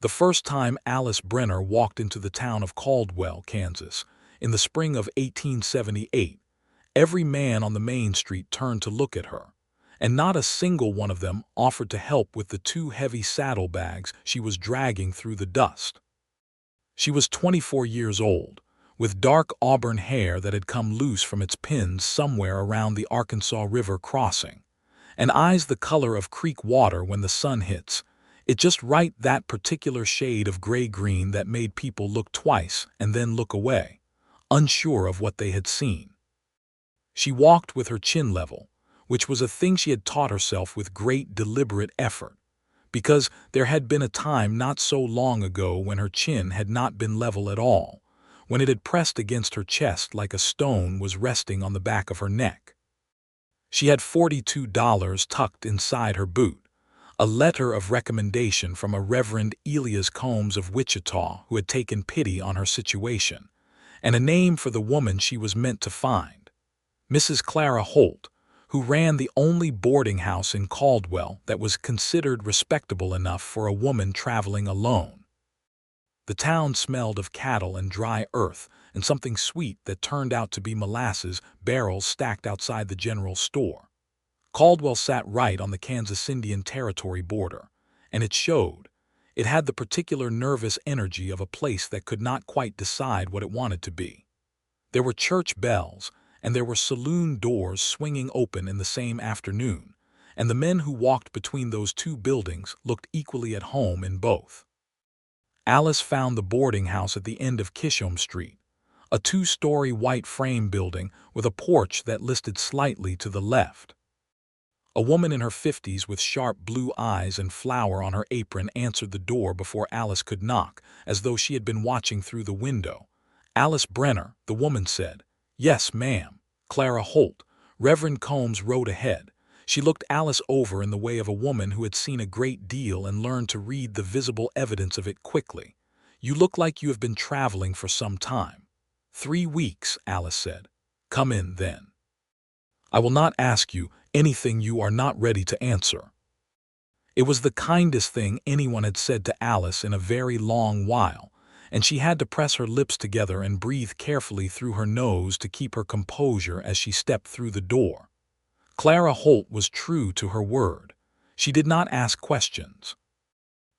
The first time Alice Brenner walked into the town of Caldwell, Kansas, in the spring of 1878, every man on the main street turned to look at her, and not a single one of them offered to help with the two heavy saddlebags she was dragging through the dust. She was 24 years old, with dark auburn hair that had come loose from its pins somewhere around the Arkansas River crossing, and eyes the color of creek water when the sun hits, it just right that particular shade of gray-green that made people look twice and then look away, unsure of what they had seen. She walked with her chin level, which was a thing she had taught herself with great deliberate effort, because there had been a time not so long ago when her chin had not been level at all, when it had pressed against her chest like a stone was resting on the back of her neck. She had $42 tucked inside her boot, a letter of recommendation from a Reverend Elias Combs of Wichita who had taken pity on her situation, and a name for the woman she was meant to find, Mrs. Clara Holt, who ran the only boarding house in Caldwell that was considered respectable enough for a woman traveling alone. The town smelled of cattle and dry earth and something sweet that turned out to be molasses barrels stacked outside the general store. Caldwell sat right on the Kansas Indian Territory border, and it showed. It had the particular nervous energy of a place that could not quite decide what it wanted to be. There were church bells, and there were saloon doors swinging open in the same afternoon, and the men who walked between those two buildings looked equally at home in both. Alice found the boarding house at the end of Kishom Street, a two-story white frame building with a porch that listed slightly to the left. A woman in her 50s with sharp blue eyes and flour on her apron answered the door before Alice could knock, as though she had been watching through the window. "Alice Brenner," the woman said. "Yes, ma'am. Clara Holt." Reverend Combs rode ahead. She looked Alice over in the way of a woman who had seen a great deal and learned to read the visible evidence of it quickly. "You look like you have been traveling for some time." "3 weeks," Alice said. "Come in, then. I will not ask you anything you are not ready to answer." It was the kindest thing anyone had said to Alice in a very long while, and she had to press her lips together and breathe carefully through her nose to keep her composure as she stepped through the door. Clara Holt was true to her word. She did not ask questions.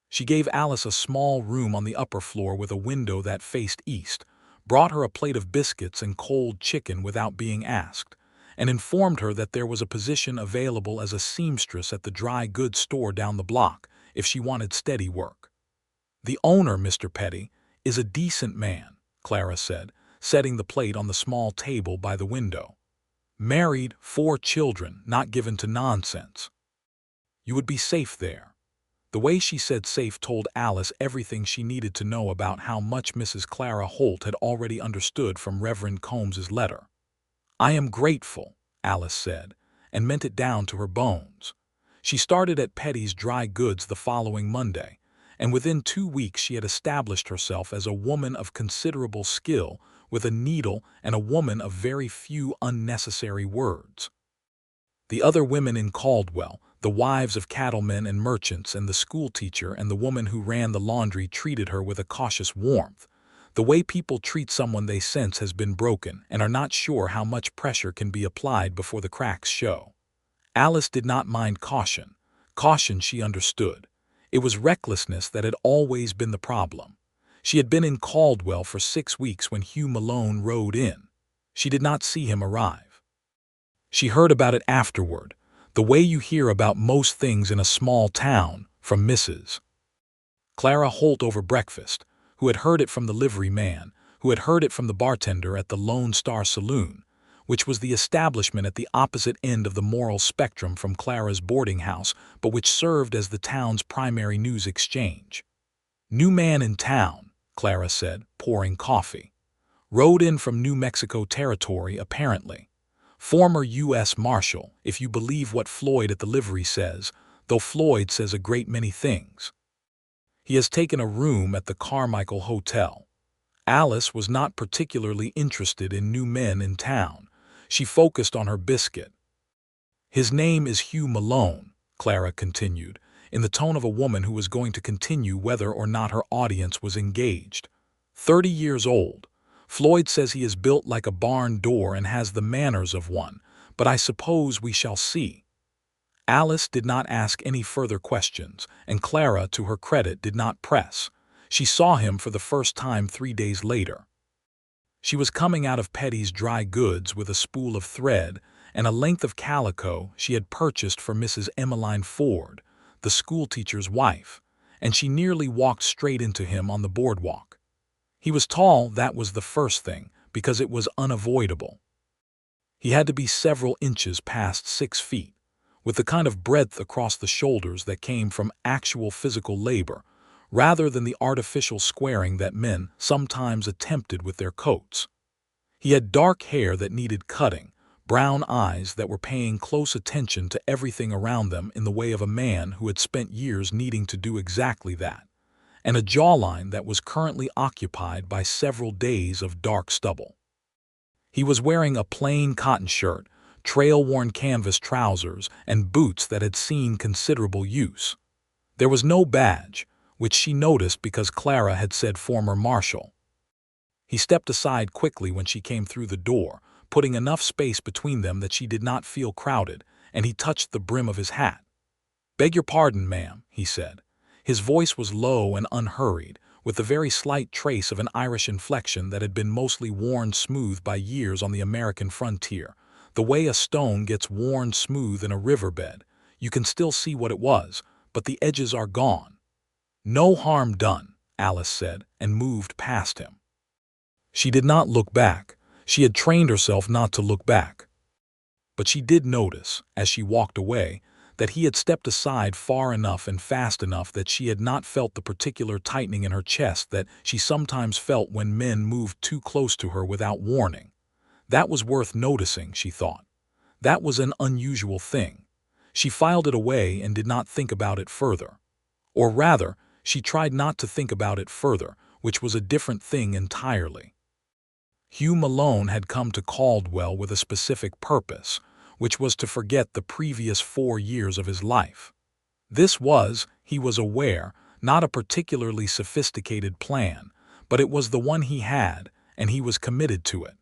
She gave Alice a small room on the upper floor with a window that faced east, brought her a plate of biscuits and cold chicken without being asked, and informed her that there was a position available as a seamstress at the dry goods store down the block if she wanted steady work. "The owner, Mr. Petty, is a decent man," Clara said, setting the plate on the small table by the window. "Married, 4 children, not given to nonsense. You would be safe there." The way she said safe told Alice everything she needed to know about how much Mrs. Clara Holt had already understood from Reverend Combs's letter. "I am grateful," Alice said, and meant it down to her bones. She started at Petty's Dry Goods the following Monday, and within 2 weeks she had established herself as a woman of considerable skill with a needle and a woman of very few unnecessary words. The other women in Caldwell, the wives of cattlemen and merchants and the schoolteacher and the woman who ran the laundry, treated her with a cautious warmth. The way people treat someone they sense has been broken and are not sure how much pressure can be applied before the cracks show. Alice did not mind caution. Caution she understood. It was recklessness that had always been the problem. She had been in Caldwell for 6 weeks when Hugh Malone rode in. She did not see him arrive. She heard about it afterward, the way you hear about most things in a small town, from Mrs. Clara Holt over breakfast, who had heard it from the livery man, who had heard it from the bartender at the Lone Star Saloon, which was the establishment at the opposite end of the moral spectrum from Clara's boarding house, but which served as the town's primary news exchange. "New man in town," Clara said, pouring coffee. "Rode in from New Mexico Territory, apparently. Former U.S. Marshal, if you believe what Floyd at the livery says, though Floyd says a great many things. He has taken a room at the Carmichael Hotel." Alice was not particularly interested in new men in town. She focused on her biscuit. "His name is Hugh Malone," Clara continued. in the tone of a woman who was going to continue whether or not her audience was engaged. 30 years old. Floyd says he is built like a barn door and has the manners of one, but I suppose we shall see. Alice did not ask any further questions, and Clara, to her credit, did not press. She saw him for the first time 3 days later. She was coming out of Petty's dry goods with a spool of thread and a length of calico she had purchased for Mrs. Emmeline Ford, the schoolteacher's wife, and she nearly walked straight into him on the boardwalk. He was tall, that was the first thing, because it was unavoidable. He had to be several inches past 6 feet, with the kind of breadth across the shoulders that came from actual physical labor, rather than the artificial squaring that men sometimes attempted with their coats. He had dark hair that needed cutting, brown eyes that were paying close attention to everything around them in the way of a man who had spent years needing to do exactly that, and a jawline that was currently occupied by several days of dark stubble. He was wearing a plain cotton shirt, trail-worn canvas trousers, and boots that had seen considerable use. There was no badge, which she noticed because Clara had said former Marshal. He stepped aside quickly when she came through the door, putting enough space between them that she did not feel crowded, and he touched the brim of his hat. "Beg your pardon, ma'am," he said. His voice was low and unhurried, with a very slight trace of an Irish inflection that had been mostly worn smooth by years on the American frontier. The way a stone gets worn smooth in a riverbed, you can still see what it was, but the edges are gone. "No harm done," Alice said, and moved past him. She did not look back. She had trained herself not to look back. But she did notice, as she walked away, that he had stepped aside far enough and fast enough that she had not felt the particular tightening in her chest that she sometimes felt when men moved too close to her without warning. That was worth noticing, she thought. That was an unusual thing. She filed it away and did not think about it further. Or rather, she tried not to think about it further, which was a different thing entirely. Hugh Malone had come to Caldwell with a specific purpose, which was to forget the previous 4 years of his life. This was, he was aware, not a particularly sophisticated plan, but it was the one he had, and he was committed to it.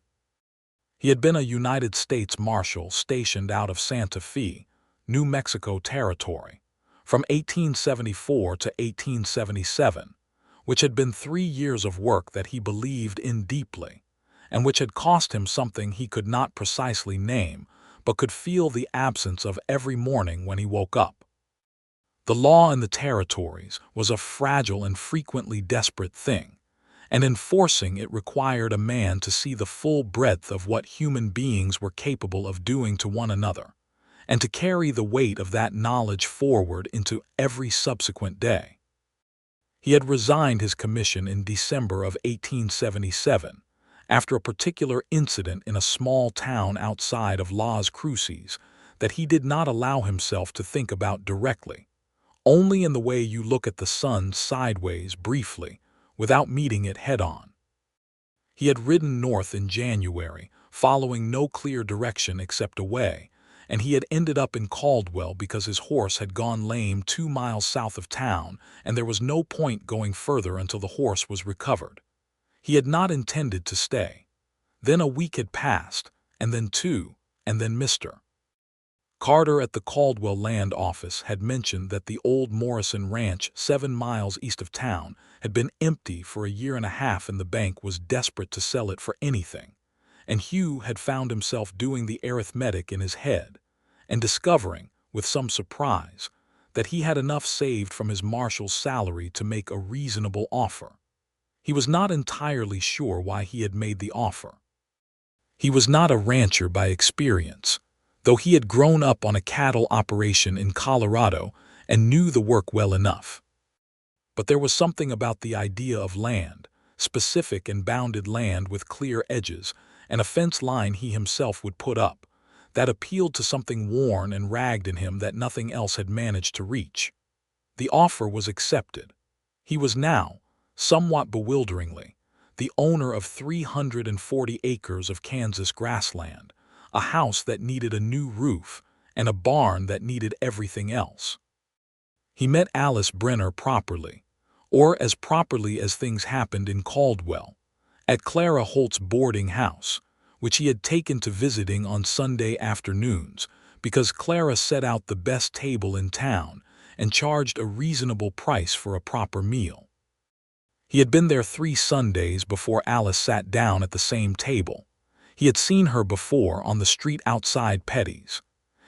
He had been a United States Marshal stationed out of Santa Fe, New Mexico Territory, from 1874 to 1877, which had been 3 years of work that he believed in deeply, and which had cost him something he could not precisely name, but could feel the absence of every morning when he woke up. The law in the territories was a fragile and frequently desperate thing, and enforcing it required a man to see the full breadth of what human beings were capable of doing to one another, and to carry the weight of that knowledge forward into every subsequent day. He had resigned his commission in December of 1877, after a particular incident in a small town outside of Las Cruces that he did not allow himself to think about directly, only in the way you look at the sun sideways briefly, without meeting it head-on. He had ridden north in January, following no clear direction except away, and he had ended up in Caldwell because his horse had gone lame 2 miles south of town, and there was no point going further until the horse was recovered. He had not intended to stay. Then a week had passed, and then 2, and then Mr. Carter at the Caldwell Land Office had mentioned that the old Morrison Ranch 7 miles east of town had been empty for a year and a half, and the bank was desperate to sell it for anything. And Hugh had found himself doing the arithmetic in his head, and discovering, with some surprise, that he had enough saved from his marshal's salary to make a reasonable offer. He was not entirely sure why he had made the offer. He was not a rancher by experience, though he had grown up on a cattle operation in Colorado and knew the work well enough. But there was something about the idea of land, specific and bounded land with clear edges, and a fence line he himself would put up, that appealed to something worn and ragged in him that nothing else had managed to reach. The offer was accepted. He was now, somewhat bewilderingly, the owner of 340 acres of Kansas grassland, a house that needed a new roof, and a barn that needed everything else. He met Alice Brenner properly, or as properly as things happened in Caldwell, at Clara Holt's boarding house, which he had taken to visiting on Sunday afternoons because Clara set out the best table in town and charged a reasonable price for a proper meal. He had been there 3 Sundays before Alice sat down at the same table. He had seen her before on the street outside Petty's.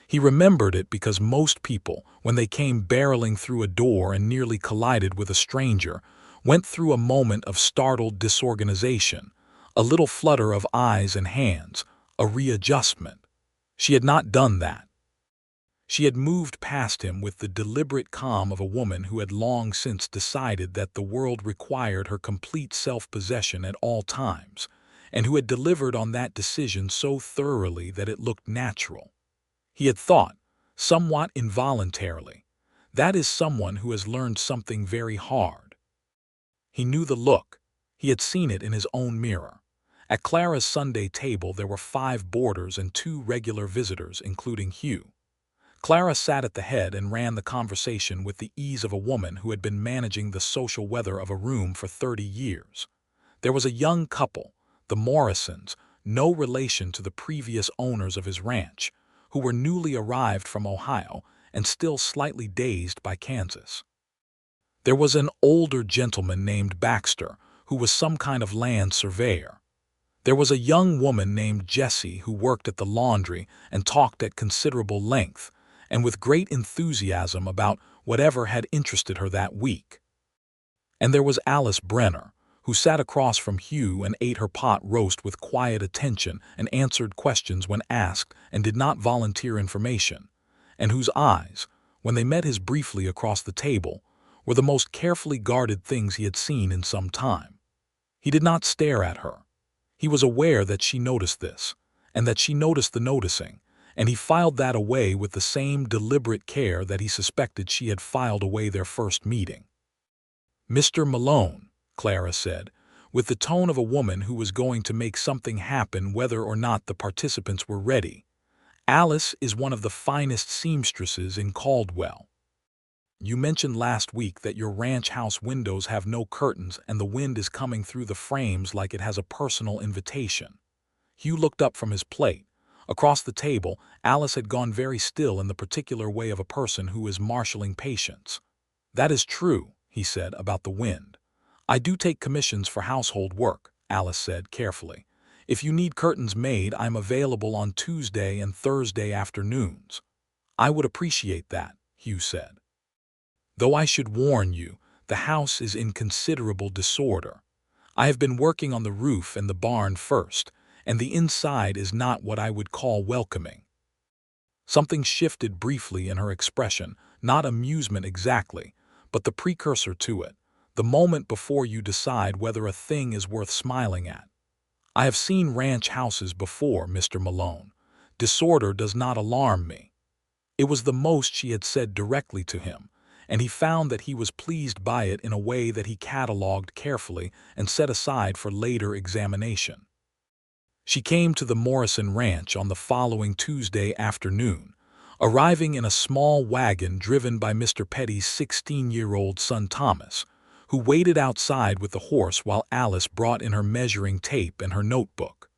He remembered it because most people, when they came barreling through a door and nearly collided with a stranger, went through a moment of startled disorganization, a little flutter of eyes and hands, a readjustment. She had not done that. She had moved past him with the deliberate calm of a woman who had long since decided that the world required her complete self-possession at all times, and who had delivered on that decision so thoroughly that it looked natural. He had thought, somewhat involuntarily, that is someone who has learned something very hard. He knew the look. He had seen it in his own mirror. At Clara's Sunday table there were 5 boarders and 2 regular visitors, including Hugh. Clara sat at the head and ran the conversation with the ease of a woman who had been managing the social weather of a room for 30 years. There was a young couple, the Morrisons, no relation to the previous owners of his ranch, who were newly arrived from Ohio and still slightly dazed by Kansas. There was an older gentleman named Baxter, who was some kind of land surveyor. There was a young woman named Jessie who worked at the laundry and talked at considerable length, and with great enthusiasm about whatever had interested her that week. And there was Alice Brenner, who sat across from Hugh and ate her pot roast with quiet attention and answered questions when asked and did not volunteer information, and whose eyes, when they met his briefly across the table, were the most carefully guarded things he had seen in some time. He did not stare at her. He was aware that she noticed this, and that she noticed the noticing, and he filed that away with the same deliberate care that he suspected she had filed away their first meeting. "Mr. Malone," Clara said, with the tone of a woman who was going to make something happen whether or not the participants were ready, "Alice is one of the finest seamstresses in Caldwell. You mentioned last week that your ranch house windows have no curtains and the wind is coming through the frames like it has a personal invitation." Hugh looked up from his plate. Across the table, Alice had gone very still in the particular way of a person who is marshalling patience. "That is true," he said, "about the wind. I do take commissions for household work," Alice said carefully. "If you need curtains made, I'm available on Tuesday and Thursday afternoons." "I would appreciate that," Hugh said. "Though I should warn you, the house is in considerable disorder. I have been working on the roof and the barn first, and the inside is not what I would call welcoming." Something shifted briefly in her expression, not amusement exactly, but the precursor to it, the moment before you decide whether a thing is worth smiling at. "I have seen ranch houses before, Mr. Malone. Disorder does not alarm me." It was the most she had said directly to him, and he found that he was pleased by it in a way that he catalogued carefully and set aside for later examination. She came to the Morrison ranch on the following Tuesday afternoon, arriving in a small wagon driven by Mr. Petty's 16-year-old son Thomas, who waited outside with the horse while Alice brought in her measuring tape and her notebook.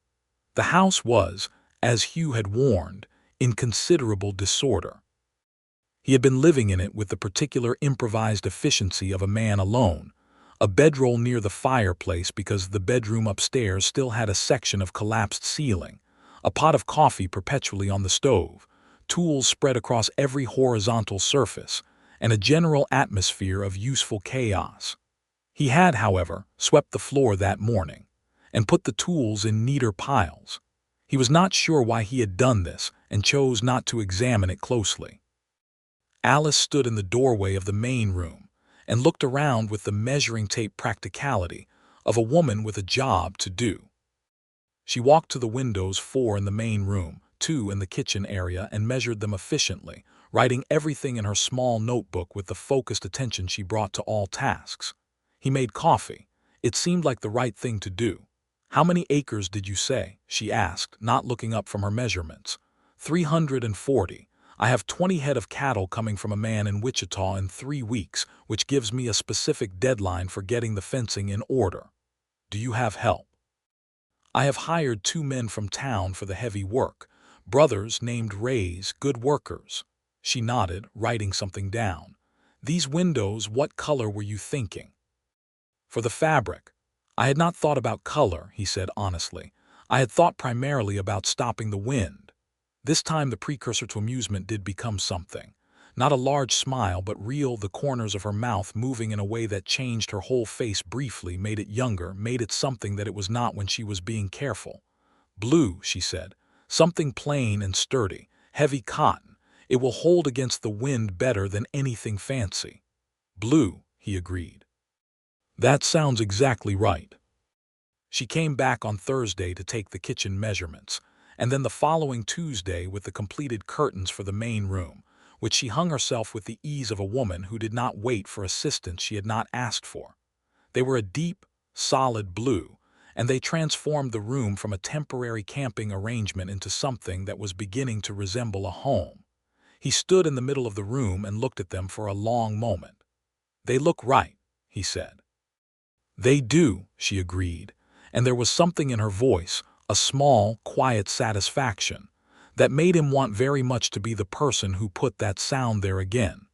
The house was, as Hugh had warned, in considerable disorder. He had been living in it with the particular improvised efficiency of a man alone, a bedroll near the fireplace because the bedroom upstairs still had a section of collapsed ceiling, a pot of coffee perpetually on the stove, tools spread across every horizontal surface, and a general atmosphere of useful chaos. He had, however, swept the floor that morning, and put the tools in neater piles. He was not sure why he had done this, and chose not to examine it closely. Alice stood in the doorway of the main room, and looked around with the measuring tape practicality of a woman with a job to do. She walked to the windows, 4 in the main room, 2 in the kitchen area, and measured them efficiently, writing everything in her small notebook with the focused attention she brought to all tasks. He made coffee. It seemed like the right thing to do. "How many acres did you say?" she asked, not looking up from her measurements. 340. I have 20 head of cattle coming from a man in Wichita in 3 weeks, which gives me a specific deadline for getting the fencing in order. Do you have help? I have hired 2 men from town for the heavy work, brothers named Rays, good workers. She nodded, writing something down. These windows, what color were you thinking? For the fabric. I had not thought about color, he said honestly. I had thought primarily about stopping the wind. This time the precursor to amusement did become something. Not a large smile, but real, the corners of her mouth moving in a way that changed her whole face briefly, made it younger, made it something that it was not when she was being careful. Blue, she said. Something plain and sturdy, heavy cotton. It will hold against the wind better than anything fancy. Blue, he agreed. That sounds exactly right. She came back on Thursday to take the kitchen measurements, and then the following Tuesday with the completed curtains for the main room, which she hung herself with the ease of a woman who did not wait for assistance she had not asked for. They were a deep, solid blue, and they transformed the room from a temporary camping arrangement into something that was beginning to resemble a home. He stood in the middle of the room and looked at them for a long moment. They look right, he said. They do, she agreed, and there was something in her voice, a small, quiet satisfaction, that made him want very much to be the person who put that sound there again.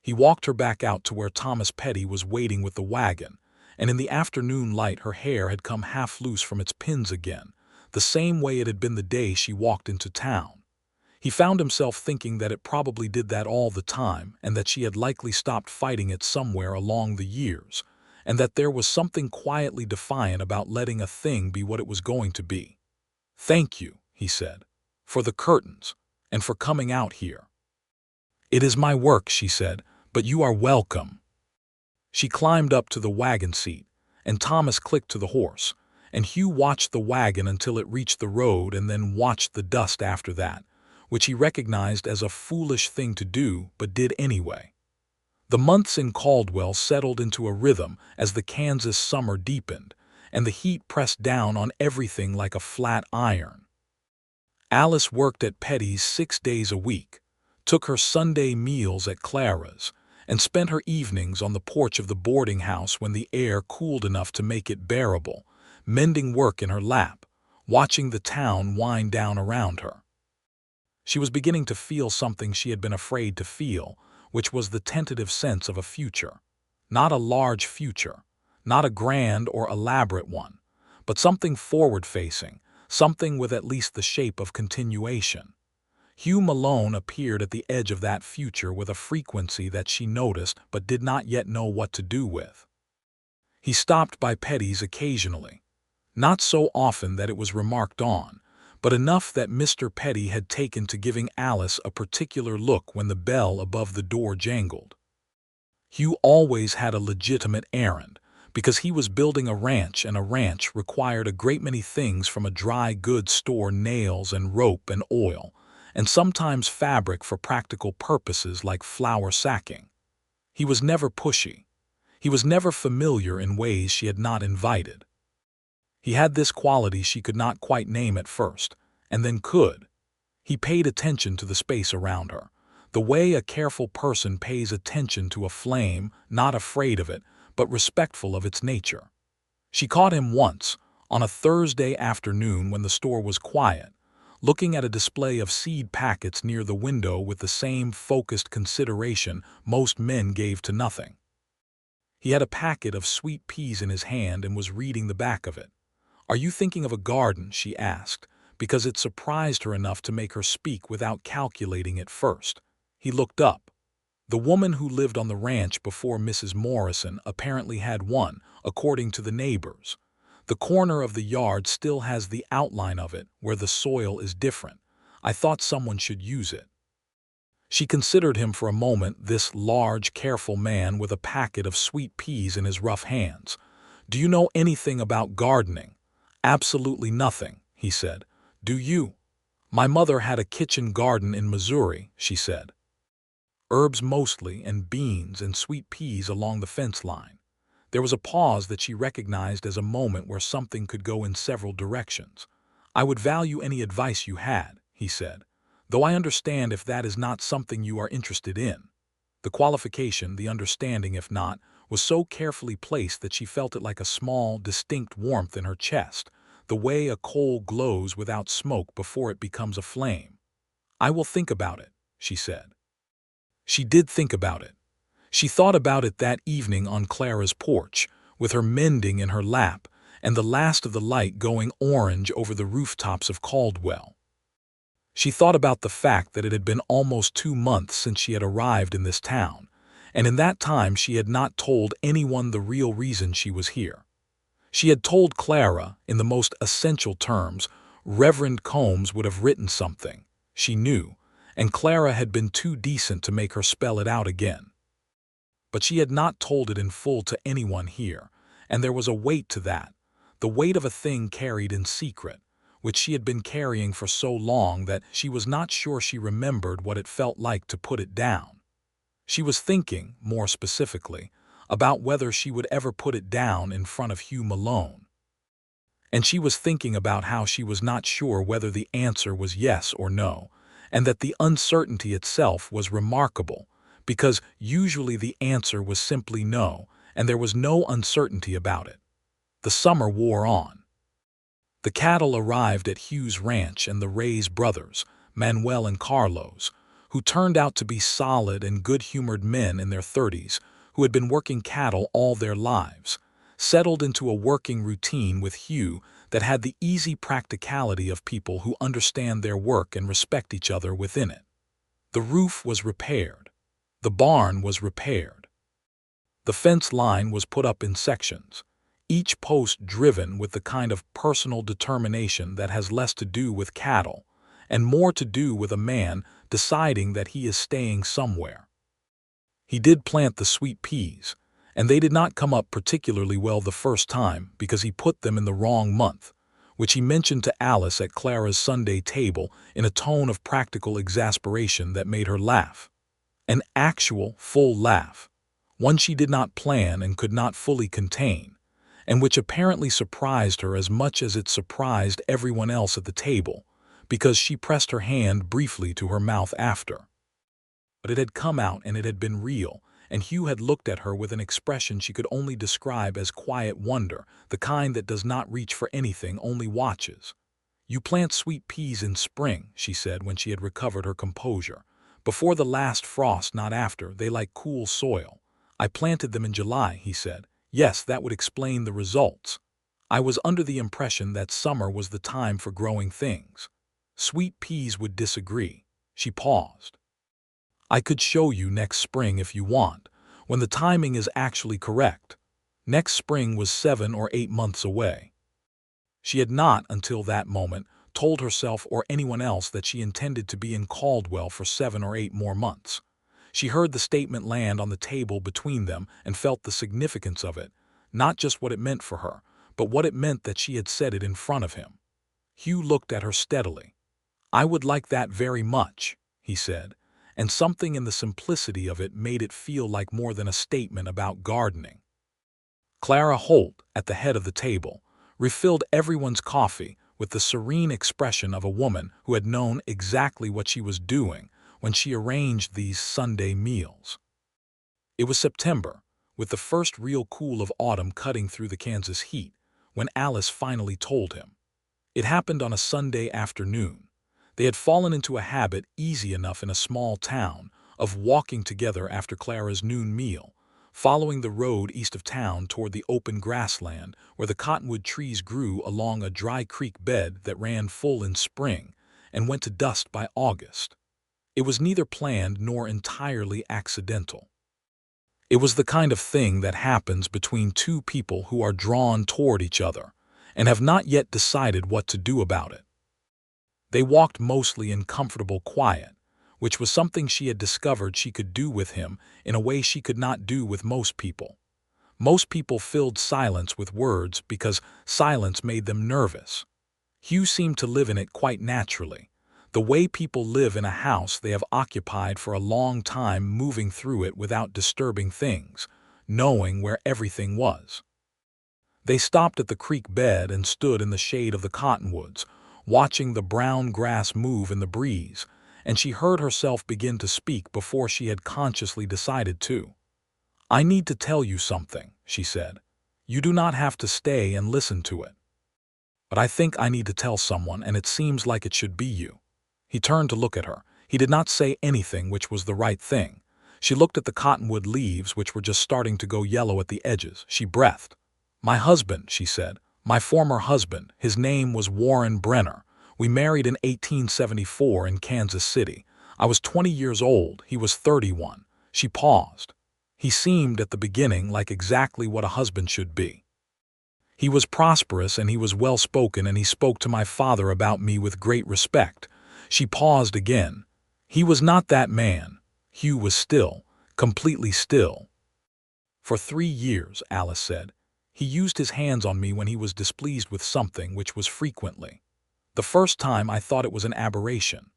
He walked her back out to where Thomas Petty was waiting with the wagon, and in the afternoon light her hair had come half loose from its pins again, the same way it had been the day she walked into town. He found himself thinking that it probably did that all the time, and that she had likely stopped fighting it somewhere along the years, and that there was something quietly defiant about letting a thing be what it was going to be. "Thank you," he said, "for the curtains, and for coming out here." "It is my work," she said, "but you are welcome." She climbed up to the wagon seat, and Thomas clicked to the horse, and Hugh watched the wagon until it reached the road and then watched the dust after that, which he recognized as a foolish thing to do, but did anyway. The months in Caldwell settled into a rhythm as the Kansas summer deepened, and the heat pressed down on everything like a flat iron. Alice worked at Petty's 6 days a week, took her Sunday meals at Clara's, and spent her evenings on the porch of the boarding house when the air cooled enough to make it bearable, mending work in her lap, watching the town wind down around her. She was beginning to feel something she had been afraid to feel, which was the tentative sense of a future. Not a large future, not a grand or elaborate one, but something forward-facing, something with at least the shape of continuation. Hugh Malone appeared at the edge of that future with a frequency that she noticed but did not yet know what to do with. He stopped by Petty's occasionally, not so often that it was remarked on, but enough that Mr. Petty had taken to giving Alice a particular look when the bell above the door jangled. Hugh always had a legitimate errand, because he was building a ranch, and a ranch required a great many things from a dry goods store, nails and rope and oil, and sometimes fabric for practical purposes like flour sacking. He was never pushy. He was never familiar in ways she had not invited. He had this quality she could not quite name at first, and then could. He paid attention to the space around her, the way a careful person pays attention to a flame, not afraid of it, but respectful of its nature. She caught him once, on a Thursday afternoon when the store was quiet, looking at a display of seed packets near the window with the same focused consideration most men gave to nothing. He had a packet of sweet peas in his hand and was reading the back of it. "Are you thinking of a garden?" she asked, because it surprised her enough to make her speak without calculating it first. He looked up. The woman who lived on the ranch before Mrs. Morrison apparently had one, according to the neighbors. The corner of the yard still has the outline of it, where the soil is different. I thought someone should use it. She considered him for a moment, this large, careful man with a packet of sweet peas in his rough hands. "Do you know anything about gardening?" "Absolutely nothing," he said. "Do you?" "My mother had a kitchen garden in Missouri," she said. "Herbs mostly, and beans and sweet peas along the fence line." There was a pause that she recognized as a moment where something could go in several directions. "I would value any advice you had," he said. though I understand if that is not something you are interested in." The qualification, the understanding if not, was so carefully placed that she felt it like a small, distinct warmth in her chest, the way a coal glows without smoke before it becomes a flame. "I will think about it," she said. She did think about it. She thought about it that evening on Clara's porch, with her mending in her lap, and the last of the light going orange over the rooftops of Caldwell. She thought about the fact that it had been almost 2 months since she had arrived in this town, and in that time she had not told anyone the real reason she was here. She had told Clara, in the most essential terms, Reverend Combs would have written something, she knew, and Clara had been too decent to make her spell it out again. But she had not told it in full to anyone here, and there was a weight to that, the weight of a thing carried in secret, which she had been carrying for so long that she was not sure she remembered what it felt like to put it down. She was thinking, more specifically, about whether she would ever put it down in front of Hugh Malone. And she was thinking about how she was not sure whether the answer was yes or no, and that the uncertainty itself was remarkable, because usually the answer was simply no, and there was no uncertainty about it. The summer wore on. The cattle arrived at Hugh's ranch and the Reyes brothers, Manuel and Carlos, who turned out to be solid and good-humored men in their 30s who had been working cattle all their lives, settled into a working routine with Hugh that had the easy practicality of people who understand their work and respect each other within it. The roof was repaired. The barn was repaired. The fence line was put up in sections, each post driven with the kind of personal determination that has less to do with cattle and more to do with a man deciding that he is staying somewhere. He did plant the sweet peas, and they did not come up particularly well the first time because he put them in the wrong month, which he mentioned to Alice at Clara's Sunday table in a tone of practical exasperation that made her laugh. An actual, full laugh, one she did not plan and could not fully contain, and which apparently surprised her as much as it surprised everyone else at the table, because she pressed her hand briefly to her mouth after. But it had come out and it had been real, and Hugh had looked at her with an expression she could only describe as quiet wonder, the kind that does not reach for anything, only watches. "You plant sweet peas in spring," she said when she had recovered her composure. "Before the last frost, not after. They like cool soil." "I planted them in July," he said. "Yes, that would explain the results. I was under the impression that summer was the time for growing things. Sweet peas would disagree." She paused. "I could show you next spring if you want, when the timing is actually correct." Next spring was 7 or 8 months away. She had not, until that moment, told herself or anyone else that she intended to be in Caldwell for 7 or 8 more months. She heard the statement land on the table between them and felt the significance of it, not just what it meant for her, but what it meant that she had said it in front of him. Hugh looked at her steadily. "I would like that very much," he said, and something in the simplicity of it made it feel like more than a statement about gardening. Clara Holt, at the head of the table, refilled everyone's coffee with the serene expression of a woman who had known exactly what she was doing when she arranged these Sunday meals. It was September, with the first real cool of autumn cutting through the Kansas heat, when Alice finally told him. It happened on a Sunday afternoon. They had fallen into a habit easy enough in a small town of walking together after Clara's noon meal, following the road east of town toward the open grassland where the cottonwood trees grew along a dry creek bed that ran full in spring and went to dust by August. It was neither planned nor entirely accidental. It was the kind of thing that happens between two people who are drawn toward each other and have not yet decided what to do about it. They walked mostly in comfortable quiet, which was something she had discovered she could do with him in a way she could not do with most people. Most people filled silence with words because silence made them nervous. Hugh seemed to live in it quite naturally, the way people live in a house they have occupied for a long time, moving through it without disturbing things, knowing where everything was. They stopped at the creek bed and stood in the shade of the cottonwoods, watching the brown grass move in the breeze, and she heard herself begin to speak before she had consciously decided to. "I need to tell you something," she said. "You do not have to stay and listen to it. But I think I need to tell someone, and it seems like it should be you." He turned to look at her. He did not say anything, which was the right thing. She looked at the cottonwood leaves, which were just starting to go yellow at the edges. She breathed. "My husband," she said. "My former husband. His name was Warren Brenner. We married in 1874 in Kansas City. I was 20 years old. He was 31. She paused. He seemed at the beginning like exactly what a husband should be. He was prosperous and he was well-spoken, and he spoke to my father about me with great respect. She paused again. He was not that man. Hugh was still, completely still. "For 3 years, Alice said. He used his hands on me when he was displeased with something, which was frequently. The first time I thought it was an aberration.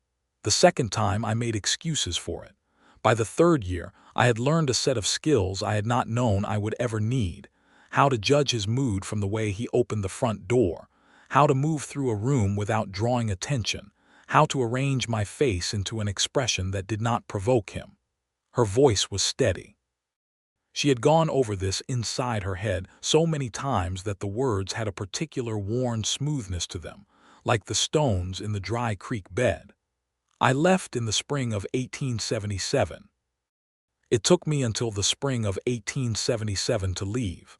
The second time I made excuses for it. By the third year, I had learned a set of skills I had not known I would ever need. How to judge his mood from the way he opened the front door, how to move through a room without drawing attention, how to arrange my face into an expression that did not provoke him." Her voice was steady. She had gone over this inside her head so many times that the words had a particular worn smoothness to them, like the stones in the dry creek bed. "I left in the spring of 1877. It took me until the spring of 1877 to leave.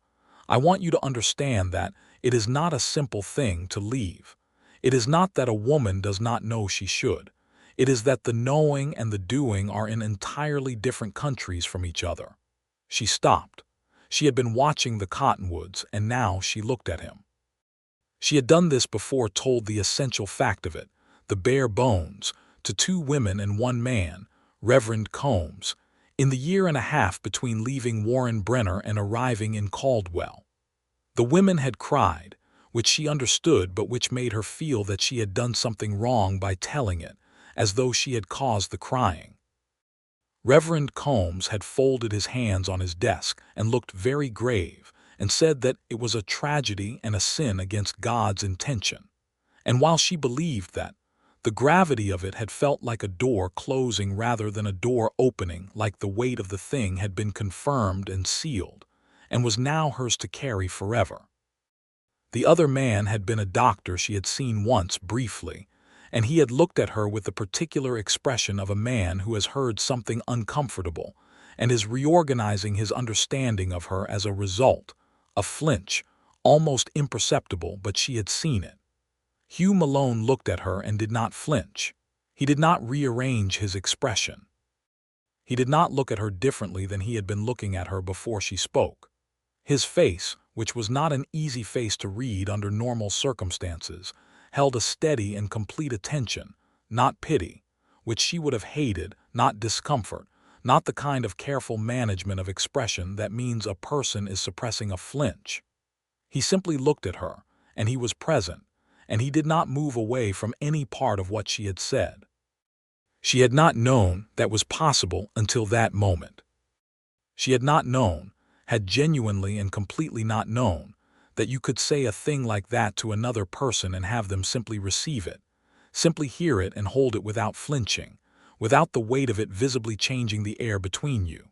I want you to understand that it is not a simple thing to leave. It is not that a woman does not know she should. It is that the knowing and the doing are in entirely different countries from each other." She stopped. She had been watching the cottonwoods, and now she looked at him. She had done this before, told the essential fact of it, the bare bones, to 2 women and 1 man, Reverend Combs, in the year and a half between leaving Warren Brenner and arriving in Caldwell. The women had cried, which she understood, but which made her feel that she had done something wrong by telling it, as though she had caused the crying. Reverend Combs had folded his hands on his desk and looked very grave, and said that it was a tragedy and a sin against God's intention. And while she believed that, the gravity of it had felt like a door closing rather than a door opening, like the weight of the thing had been confirmed and sealed, and was now hers to carry forever. The other man had been a doctor she had seen once briefly, and he had looked at her with the particular expression of a man who has heard something uncomfortable and is reorganizing his understanding of her as a result, a flinch, almost imperceptible, but she had seen it. Hugh Malone looked at her and did not flinch. He did not rearrange his expression. He did not look at her differently than he had been looking at her before she spoke. His face, which was not an easy face to read under normal circumstances, held a steady and complete attention, not pity, which she would have hated, not discomfort, not the kind of careful management of expression that means a person is suppressing a flinch. He simply looked at her, and he was present, and he did not move away from any part of what she had said. She had not known that was possible until that moment. She had not known, had genuinely and completely not known, that you could say a thing like that to another person and have them simply receive it, simply hear it and hold it without flinching, without the weight of it visibly changing the air between you.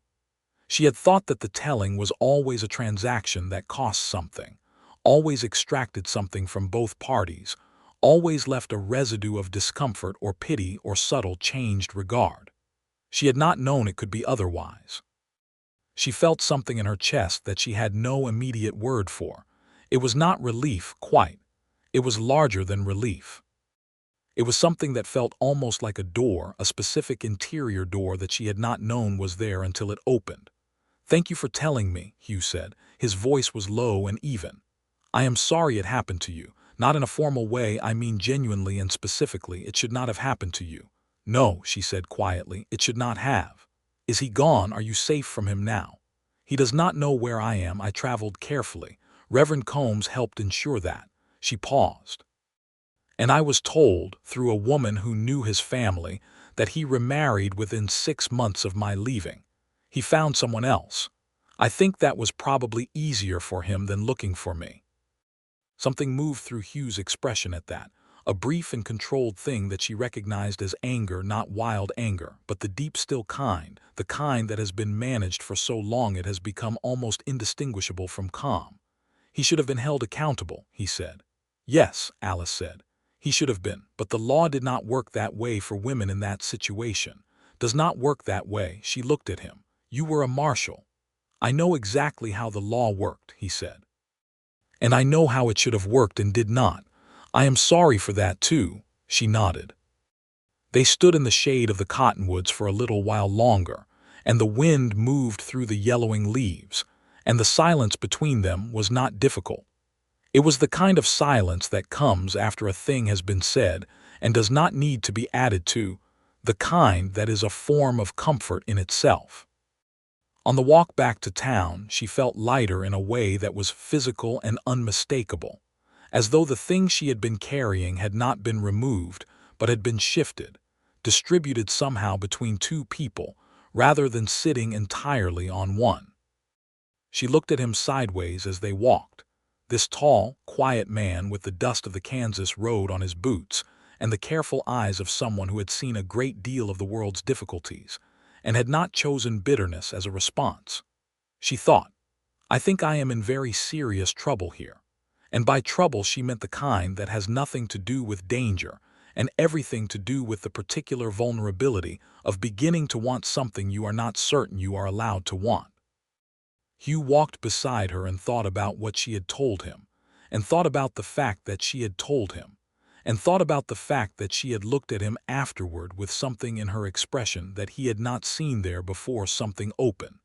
She had thought that the telling was always a transaction that cost something, always extracted something from both parties, always left a residue of discomfort or pity or subtle changed regard. She had not known it could be otherwise. She felt something in her chest that she had no immediate word for. It was not relief, quite. It was larger than relief. It was something that felt almost like a door, a specific interior door that she had not known was there until it opened. "Thank you for telling me," Hugh said. His voice was low and even. "I am sorry it happened to you. Not in a formal way, I mean genuinely and specifically. It should not have happened to you." "No," she said quietly, "it should not have." "Is he gone? Are you safe from him now?" "He does not know where I am. I traveled carefully. Reverend Combs helped ensure that." She paused. "And I was told, through a woman who knew his family, that he remarried within 6 months of my leaving. He found someone else. I think that was probably easier for him than looking for me." Something moved through Hugh's expression at that, a brief and controlled thing that she recognized as anger, not wild anger, but the deep, still kind, the kind that has been managed for so long it has become almost indistinguishable from calm. He should have been held accountable, he said. Yes, Alice said. He should have been, but the law did not work that way for women in that situation. Does not work that way. She looked at him. You were a marshal. I know exactly how the law worked, he said. And I know how it should have worked and did not. I am sorry for that too, she nodded. They stood in the shade of the cottonwoods for a little while longer, and the wind moved through the yellowing leaves, and the silence between them was not difficult. It was the kind of silence that comes after a thing has been said and does not need to be added to, the kind that is a form of comfort in itself. On the walk back to town, she felt lighter in a way that was physical and unmistakable, as though the thing she had been carrying had not been removed, but had been shifted, distributed somehow between two people, rather than sitting entirely on one. She looked at him sideways as they walked, this tall, quiet man with the dust of the Kansas road on his boots and the careful eyes of someone who had seen a great deal of the world's difficulties and had not chosen bitterness as a response. She thought, I think I am in very serious trouble here. And by trouble she meant the kind that has nothing to do with danger and everything to do with the particular vulnerability of beginning to want something you are not certain you are allowed to want. Hugh walked beside her and thought about what she had told him, and thought about the fact that she had told him, and thought about the fact that she had looked at him afterward with something in her expression that he had not seen there before, something open,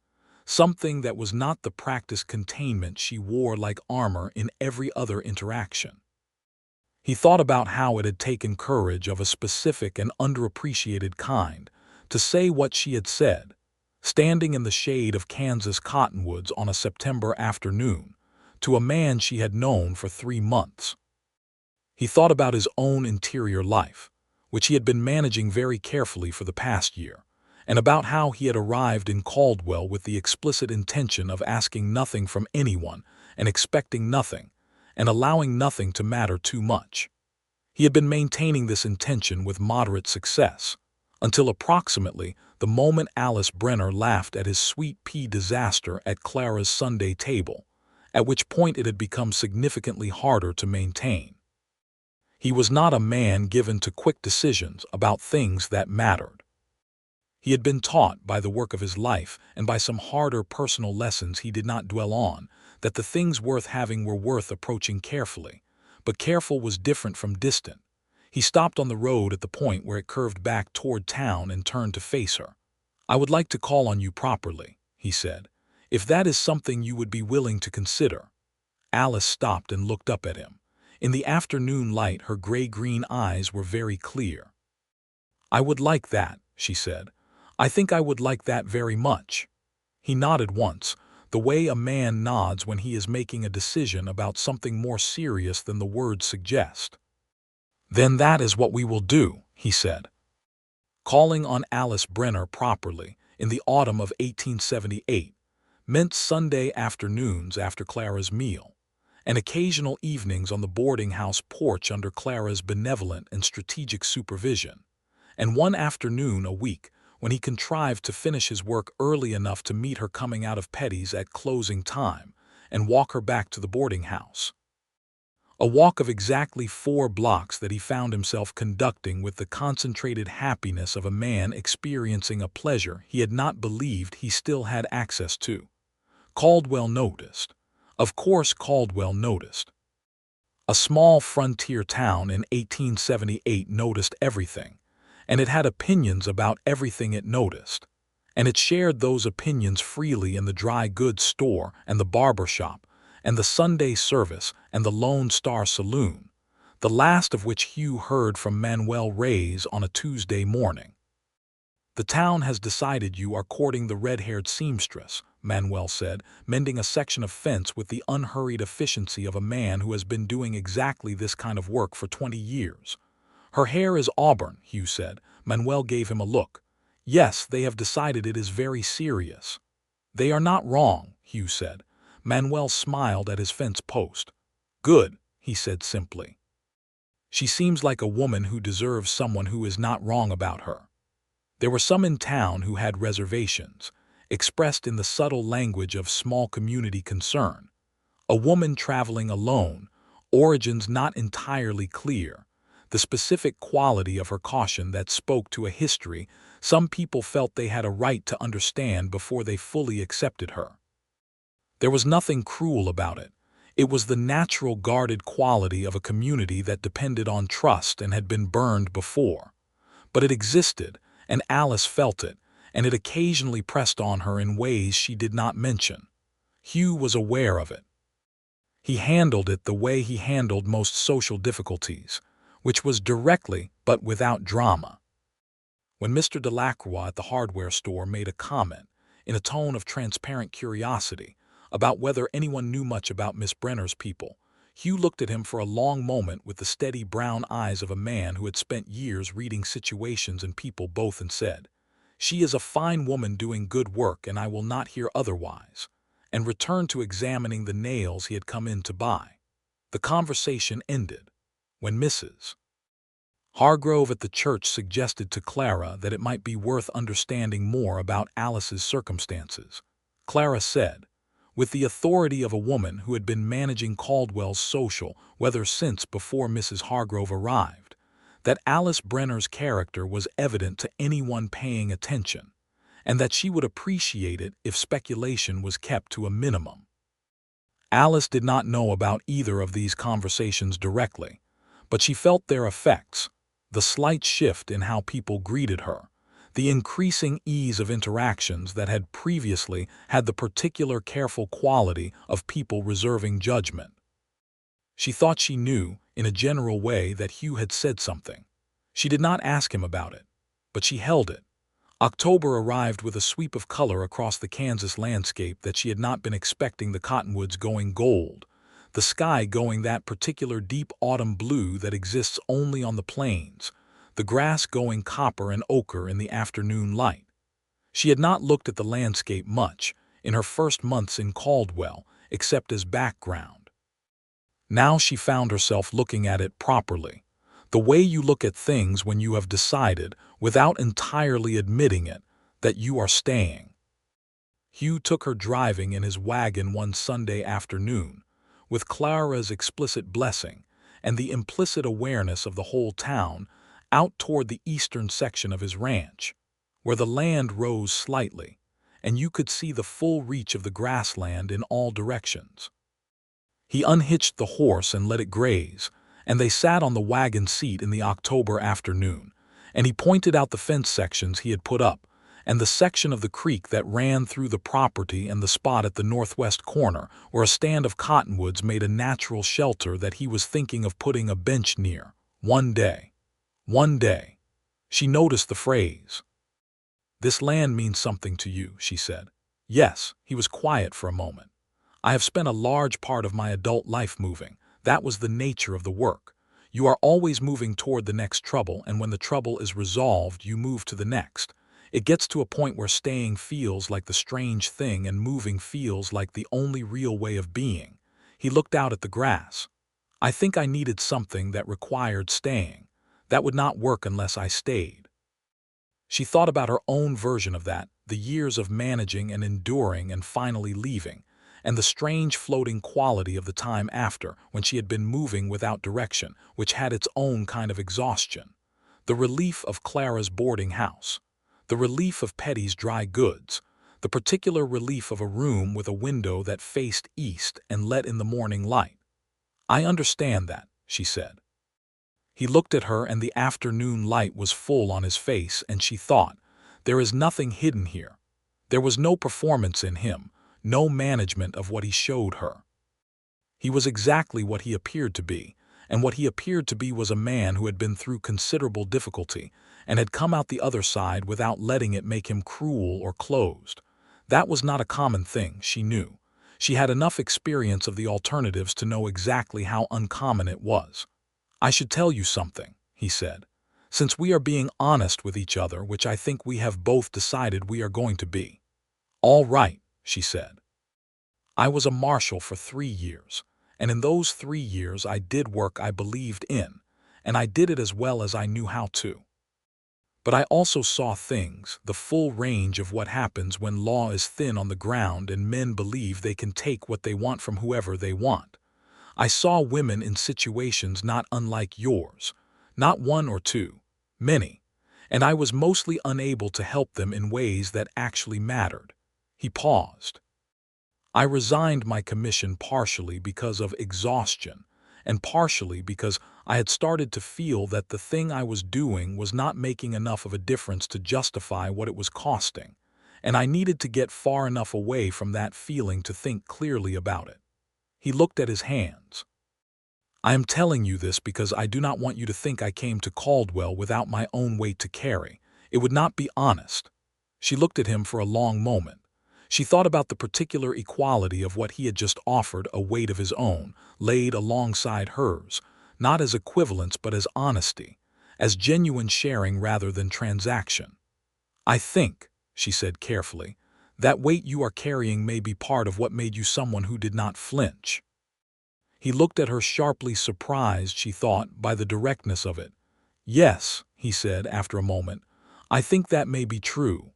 something that was not the practiced containment she wore like armor in every other interaction. He thought about how it had taken courage of a specific and underappreciated kind to say what she had said, standing in the shade of Kansas cottonwoods on a September afternoon, to a man she had known for 3 months. He thought about his own interior life, which he had been managing very carefully for the past year, and about how he had arrived in Caldwell with the explicit intention of asking nothing from anyone and expecting nothing, and allowing nothing to matter too much. He had been maintaining this intention with moderate success, until approximately the moment Alice Brenner laughed at his sweet pea disaster at Clara's Sunday table, at which point it had become significantly harder to maintain. He was not a man given to quick decisions about things that mattered. He had been taught by the work of his life and by some harder personal lessons he did not dwell on that the things worth having were worth approaching carefully, but careful was different from distant. He stopped on the road at the point where it curved back toward town and turned to face her. I would like to call on you properly, he said, if that is something you would be willing to consider. Alice stopped and looked up at him. In the afternoon light, her gray-green eyes were very clear. I would like that, she said. I think I would like that very much. He nodded once, the way a man nods when he is making a decision about something more serious than the words suggest. Then that is what we will do, he said. Calling on Alice Brenner properly in the autumn of 1878 meant Sunday afternoons after Clara's meal, and occasional evenings on the boarding house porch under Clara's benevolent and strategic supervision, and one afternoon a week when he contrived to finish his work early enough to meet her coming out of Petty's at closing time and walk her back to the boarding house. A walk of exactly 4 blocks that he found himself conducting with the concentrated happiness of a man experiencing a pleasure he had not believed he still had access to. Caldwell noticed. Of course Caldwell noticed. A small frontier town in 1878 noticed everything, and it had opinions about everything it noticed, and it shared those opinions freely in the dry goods store and the barber shop and the Sunday service and the Lone Star Saloon, the last of which Hugh heard from Manuel Reyes on a Tuesday morning. The town has decided you are courting the red-haired seamstress, Manuel said, mending a section of fence with the unhurried efficiency of a man who has been doing exactly this kind of work for 20 years. Her hair is auburn, Hugh said. Manuel gave him a look. Yes, they have decided it is very serious. They are not wrong, Hugh said. Manuel smiled at his fence post. Good, he said simply. She seems like a woman who deserves someone who is not wrong about her. There were some in town who had reservations, expressed in the subtle language of small community concern. A woman traveling alone, origins not entirely clear, the specific quality of her caution that spoke to a history some people felt they had a right to understand before they fully accepted her. There was nothing cruel about it. It was the natural guarded quality of a community that depended on trust and had been burned before. But it existed, and Alice felt it, and it occasionally pressed on her in ways she did not mention. Hugh was aware of it. He handled it the way he handled most social difficulties, which was directly but without drama. When Mr. Delacroix at the hardware store made a comment, in a tone of transparent curiosity, about whether anyone knew much about Miss Brenner's people, Hugh looked at him for a long moment with the steady brown eyes of a man who had spent years reading situations and people both and said, "She is a fine woman doing good work and I will not hear otherwise," and returned to examining the nails he had come in to buy. The conversation ended when Mrs. Hargrove at the church suggested to Clara that it might be worth understanding more about Alice's circumstances. Clara said, with the authority of a woman who had been managing Caldwell's social, whether since before Mrs. Hargrove arrived, that Alice Brenner's character was evident to anyone paying attention, and that she would appreciate it if speculation was kept to a minimum. Alice did not know about either of these conversations directly, but she felt their effects, the slight shift in how people greeted her, the increasing ease of interactions that had previously had the particular careful quality of people reserving judgment. She thought she knew, in a general way, that Hugh had said something. She did not ask him about it, but she held it. October arrived with a sweep of color across the Kansas landscape that she had not been expecting, the cottonwoods going gold, the sky going that particular deep autumn blue that exists only on the plains, the grass going copper and ochre in the afternoon light. She had not looked at the landscape much in her first months in Caldwell, except as background. Now she found herself looking at it properly, the way you look at things when you have decided, without entirely admitting it, that you are staying. Hugh took her driving in his wagon one Sunday afternoon, with Clara's explicit blessing and the implicit awareness of the whole town, out toward the eastern section of his ranch, where the land rose slightly, and you could see the full reach of the grassland in all directions. He unhitched the horse and let it graze, and they sat on the wagon seat in the October afternoon, and he pointed out the fence sections he had put up, and the section of the creek that ran through the property and the spot at the northwest corner where a stand of cottonwoods made a natural shelter that he was thinking of putting a bench near. One day. She noticed the phrase. "This land means something to you," she said. "Yes." He was quiet for a moment. "I have spent a large part of my adult life moving. That was the nature of the work. You are always moving toward the next trouble, and when the trouble is resolved, you move to the next. It gets to a point where staying feels like the strange thing and moving feels like the only real way of being." He looked out at the grass. "I think I needed something that required staying. That would not work unless I stayed." She thought about her own version of that, the years of managing and enduring and finally leaving, and the strange floating quality of the time after, when she had been moving without direction, which had its own kind of exhaustion. The relief of Clara's boarding house, the relief of Petty's dry goods, the particular relief of a room with a window that faced east and let in the morning light. "I understand that," she said. He looked at her, and the afternoon light was full on his face, and she thought, there is nothing hidden here. There was no performance in him, no management of what he showed her. He was exactly what he appeared to be, and what he appeared to be was a man who had been through considerable difficulty and had come out the other side without letting it make him cruel or closed. That was not a common thing, she knew. She had enough experience of the alternatives to know exactly how uncommon it was. "I should tell you something," he said, "since we are being honest with each other, which I think we have both decided we are going to be." "All right," she said. "I was a marshal for 3 years, and in those 3 years I did work I believed in, and I did it as well as I knew how to. But I also saw things, the full range of what happens when law is thin on the ground and men believe they can take what they want from whoever they want. I saw women in situations not unlike yours, not one or two, many, and I was mostly unable to help them in ways that actually mattered. He paused. I resigned my commission partially because of exhaustion, and partially because I had started to feel that the thing I was doing was not making enough of a difference to justify what it was costing, and I needed to get far enough away from that feeling to think clearly about it. He looked at his hands. I am telling you this because I do not want you to think I came to Caldwell without my own weight to carry. It would not be honest. She looked at him for a long moment. She thought about the particular equality of what he had just offered, a weight of his own, laid alongside hers, not as equivalence but as honesty, as genuine sharing rather than transaction. I think, she said carefully, that weight you are carrying may be part of what made you someone who did not flinch. He looked at her sharply, surprised, she thought, by the directness of it. Yes, he said after a moment, I think that may be true.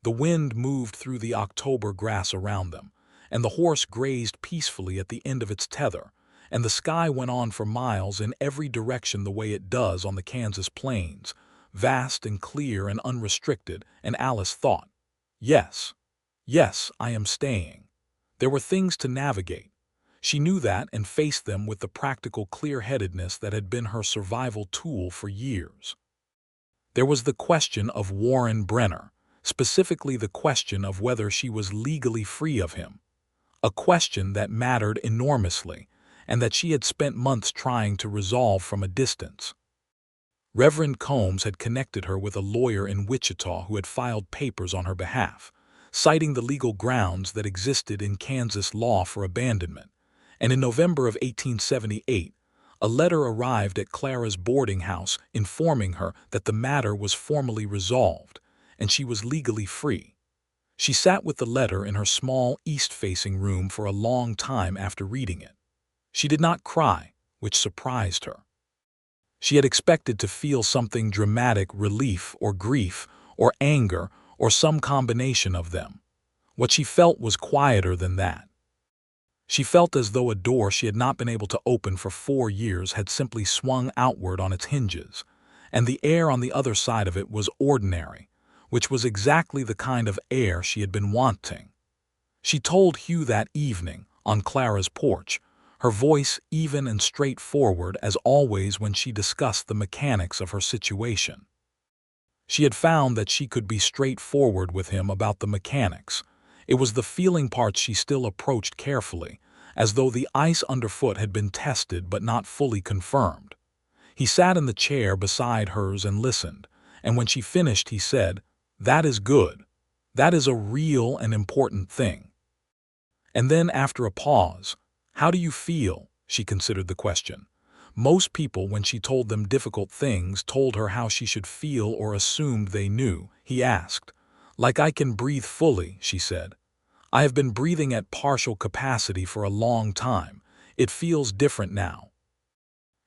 The wind moved through the October grass around them, and the horse grazed peacefully at the end of its tether, and the sky went on for miles in every direction the way it does on the Kansas plains, vast and clear and unrestricted, and Alice thought, yes, yes, I am staying. There were things to navigate. She knew that and faced them with the practical clear-headedness that had been her survival tool for years. There was the question of Warren Brenner, specifically the question of whether she was legally free of him, a question that mattered enormously and that she had spent months trying to resolve from a distance. Reverend Combs had connected her with a lawyer in Wichita who had filed papers on her behalf, citing the legal grounds that existed in Kansas law for abandonment, and in November of 1878, a letter arrived at Clara's boarding house informing her that the matter was formally resolved and she was legally free. She sat with the letter in her small east-facing room for a long time after reading it. She did not cry, which surprised her. She had expected to feel something dramatic, relief or grief or anger or some combination of them. What she felt was quieter than that. She felt as though a door she had not been able to open for 4 years had simply swung outward on its hinges, and the air on the other side of it was ordinary, which was exactly the kind of air she had been wanting. She told Hugh that evening, on Clara's porch, her voice even and straightforward as always when she discussed the mechanics of her situation. She had found that she could be straightforward with him about the mechanics. It was the feeling parts she still approached carefully, as though the ice underfoot had been tested but not fully confirmed. He sat in the chair beside hers and listened, and when she finished he said, "That is good. That is a real and important thing." And then after a pause, "How do you feel?" She considered the question. Most people, when she told them difficult things, told her how she should feel or assumed they knew. He asked. "Like I can breathe fully," she said. "I have been breathing at partial capacity for a long time. It feels different now."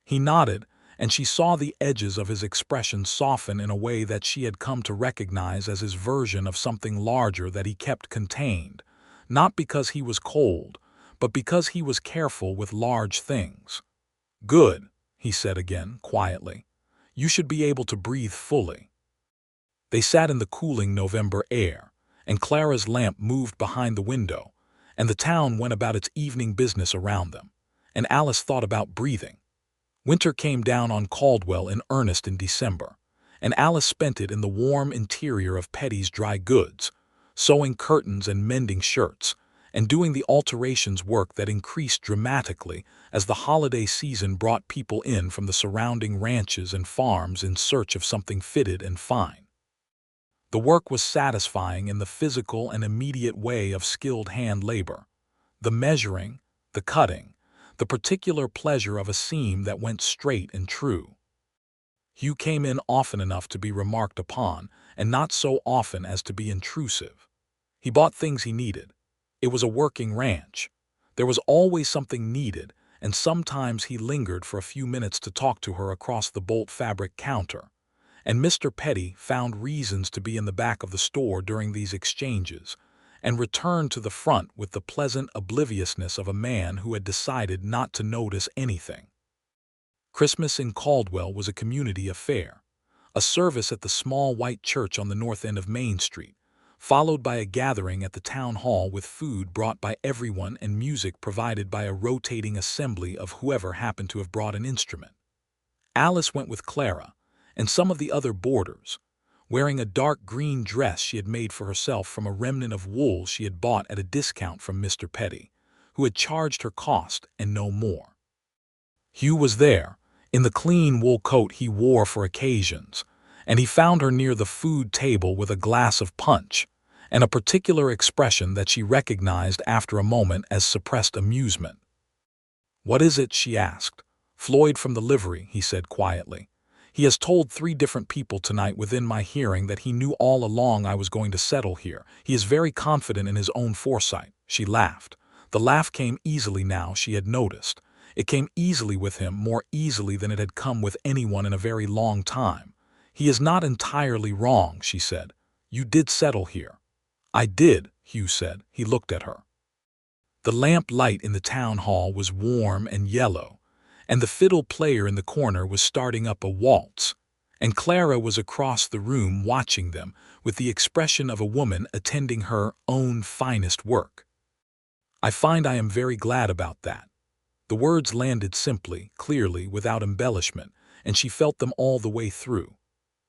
He nodded, and she saw the edges of his expression soften in a way that she had come to recognize as his version of something larger that he kept contained, not because he was cold, but because he was careful with large things. "Good," he said again, quietly. "You should be able to breathe fully." They sat in the cooling November air, and Clara's lamp moved behind the window, and the town went about its evening business around them, and Alice thought about breathing. Winter came down on Caldwell in earnest in December, and Alice spent it in the warm interior of Petty's Dry Goods, sewing curtains and mending shirts, and doing the alterations work that increased dramatically as the holiday season brought people in from the surrounding ranches and farms in search of something fitted and fine. The work was satisfying in the physical and immediate way of skilled hand labor. The measuring, the cutting, the particular pleasure of a seam that went straight and true. Hugh came in often enough to be remarked upon, and not so often as to be intrusive. He bought things he needed. It was a working ranch. There was always something needed, and sometimes he lingered for a few minutes to talk to her across the bolt fabric counter. And Mr. Petty found reasons to be in the back of the store during these exchanges, and returned to the front with the pleasant obliviousness of a man who had decided not to notice anything. Christmas in Caldwell was a community affair, a service at the small white church on the north end of Main Street, followed by a gathering at the town hall with food brought by everyone and music provided by a rotating assembly of whoever happened to have brought an instrument. Alice went with Clara and some of the other boarders, wearing a dark green dress she had made for herself from a remnant of wool she had bought at a discount from Mr. Petty, who had charged her cost and no more. Hugh was there, in the clean wool coat he wore for occasions, and he found her near the food table with a glass of punch, and a particular expression that she recognized after a moment as suppressed amusement. "What is it?" she asked. "Floyd from the livery," he said quietly. "He has told 3 different people tonight within my hearing that he knew all along I was going to settle here. He is very confident in his own foresight." She laughed. The laugh came easily now, she had noticed. It came easily with him, more easily than it had come with anyone in a very long time. "He is not entirely wrong," she said. "You did settle here." "I did," Hugh said. He looked at her. The lamp light in the town hall was warm and yellow, and the fiddle player in the corner was starting up a waltz, and Clara was across the room watching them with the expression of a woman attending her own finest work. "I find I am very glad about that." The words landed simply, clearly, without embellishment, and she felt them all the way through.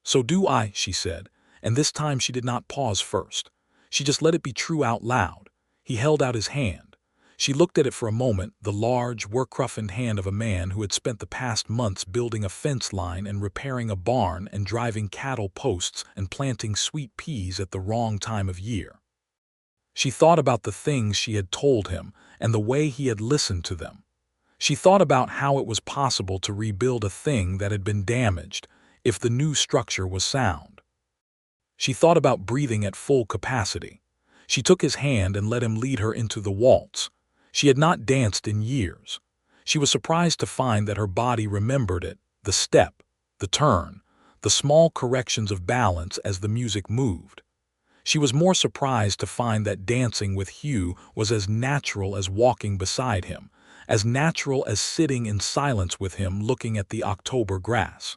"So do I," she said, and this time she did not pause first. She just let it be true out loud. He held out his hand. She looked at it for a moment, the large, work-roughened hand of a man who had spent the past months building a fence line and repairing a barn and driving cattle posts and planting sweet peas at the wrong time of year. She thought about the things she had told him and the way he had listened to them. She thought about how it was possible to rebuild a thing that had been damaged if the new structure was sound. She thought about breathing at full capacity. She took his hand and let him lead her into the waltz. She had not danced in years. She was surprised to find that her body remembered it, the step, the turn, the small corrections of balance as the music moved. She was more surprised to find that dancing with Hugh was as natural as walking beside him, as natural as sitting in silence with him looking at the October grass.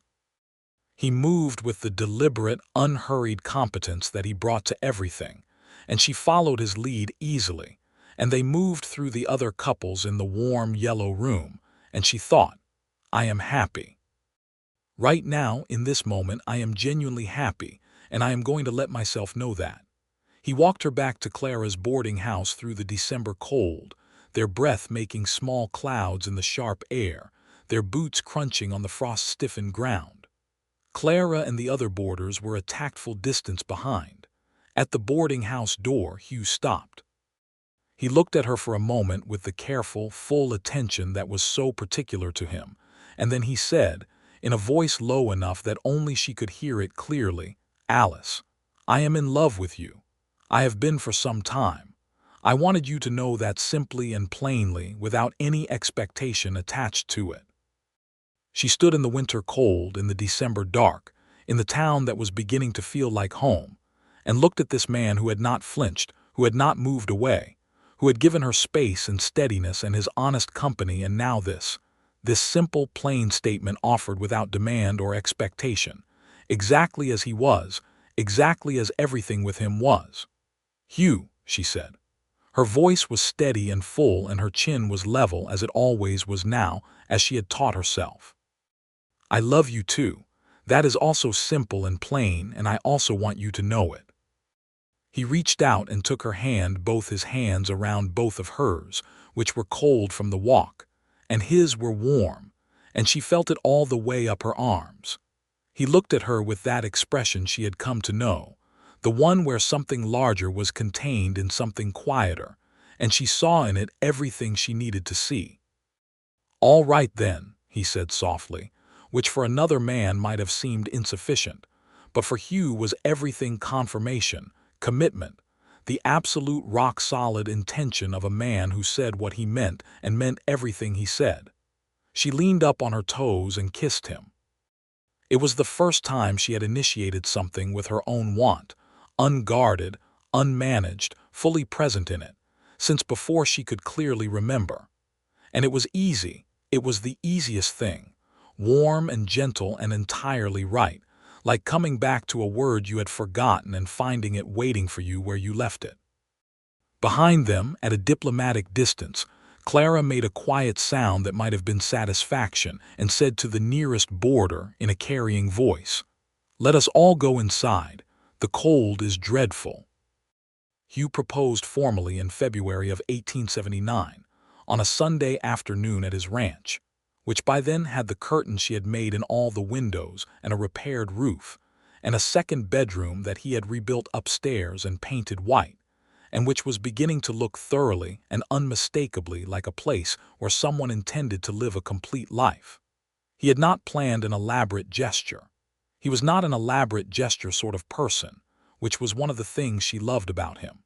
He moved with the deliberate, unhurried competence that he brought to everything, and she followed his lead easily, and they moved through the other couples in the warm yellow room, and she thought, "I am happy. Right now, in this moment, I am genuinely happy, and I am going to let myself know that." He walked her back to Clara's boarding house through the December cold, their breath making small clouds in the sharp air, their boots crunching on the frost-stiffened ground. Clara and the other boarders were a tactful distance behind. At the boarding house door, Hugh stopped. He looked at her for a moment with the careful, full attention that was so particular to him, and then he said, in a voice low enough that only she could hear it clearly, "Alice, I am in love with you. I have been for some time. I wanted you to know that simply and plainly, without any expectation attached to it." She stood in the winter cold, in the December dark, in the town that was beginning to feel like home, and looked at this man who had not flinched, who had not moved away, who had given her space and steadiness and his honest company, and now this simple, plain statement offered without demand or expectation, exactly as he was, exactly as everything with him was. "Hugh," she said. Her voice was steady and full, and her chin was level as it always was now, as she had taught herself. "I love you too. That is also simple and plain, and I also want you to know it." He reached out and took her hand, both his hands around both of hers, which were cold from the walk, and his were warm, and she felt it all the way up her arms. He looked at her with that expression she had come to know, the one where something larger was contained in something quieter, and she saw in it everything she needed to see. "All right then," he said softly, which for another man might have seemed insufficient, but for Hugh was everything confirmation, commitment, the absolute rock-solid intention of a man who said what he meant and meant everything he said. She leaned up on her toes and kissed him. It was the first time she had initiated something with her own want, unguarded, unmanaged, fully present in it, since before she could clearly remember. And it was easy. It was the easiest thing, warm and gentle and entirely right, like coming back to a word you had forgotten and finding it waiting for you where you left it. Behind them, at a diplomatic distance, Clara made a quiet sound that might have been satisfaction and said to the nearest boarder in a carrying voice, "Let us all go inside. The cold is dreadful." Hugh proposed formally in February of 1879, on a Sunday afternoon at his ranch, which by then had the curtains she had made in all the windows and a repaired roof, and a second bedroom that he had rebuilt upstairs and painted white, and which was beginning to look thoroughly and unmistakably like a place where someone intended to live a complete life. He had not planned an elaborate gesture. He was not an elaborate gesture sort of person, which was one of the things she loved about him.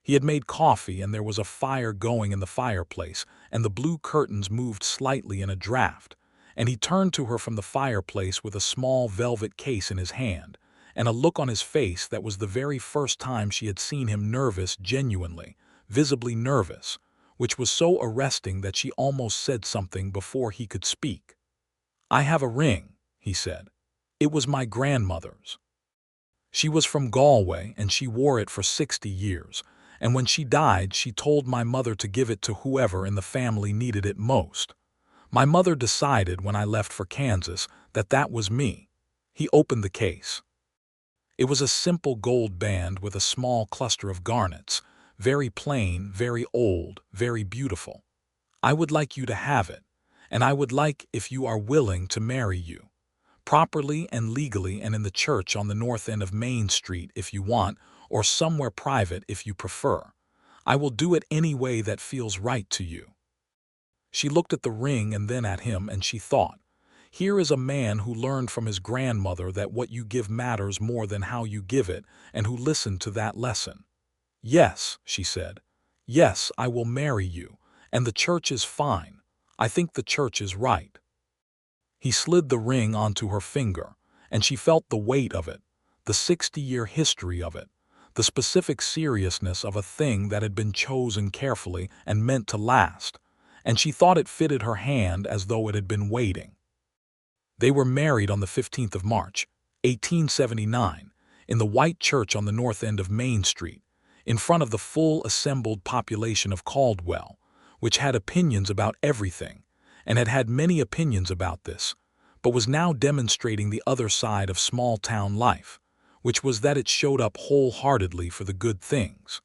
He had made coffee and there was a fire going in the fireplace, and the blue curtains moved slightly in a draught, and he turned to her from the fireplace with a small velvet case in his hand, and a look on his face that was the very first time she had seen him nervous, genuinely, visibly nervous, which was so arresting that she almost said something before he could speak. "I have a ring," he said. "It was my grandmother's. She was from Galway and she wore it for 60 years, and when she died she told my mother to give it to whoever in the family needed it most. My mother decided when I left for Kansas that that was me." He opened the case. It was a simple gold band with a small cluster of garnets, very plain, very old, very beautiful. "I would like you to have it, and I would like, if you are willing, to marry you. Properly and legally and in the church on the north end of Main Street if you want, or somewhere private if you prefer. I will do it any way that feels right to you." She looked at the ring and then at him, and she thought, here is a man who learned from his grandmother that what you give matters more than how you give it, and who listened to that lesson. "Yes," she said. "Yes, I will marry you, and the church is fine. I think the church is right." He slid the ring onto her finger, and she felt the weight of it, the 60-year history of it, the specific seriousness of a thing that had been chosen carefully and meant to last, and she thought it fitted her hand as though it had been waiting. They were married on the 15th of March, 1879, in the white church on the north end of Main Street, in front of the full assembled population of Caldwell, which had opinions about everything, and had had many opinions about this, but was now demonstrating the other side of small-town life, which was that it showed up wholeheartedly for the good things.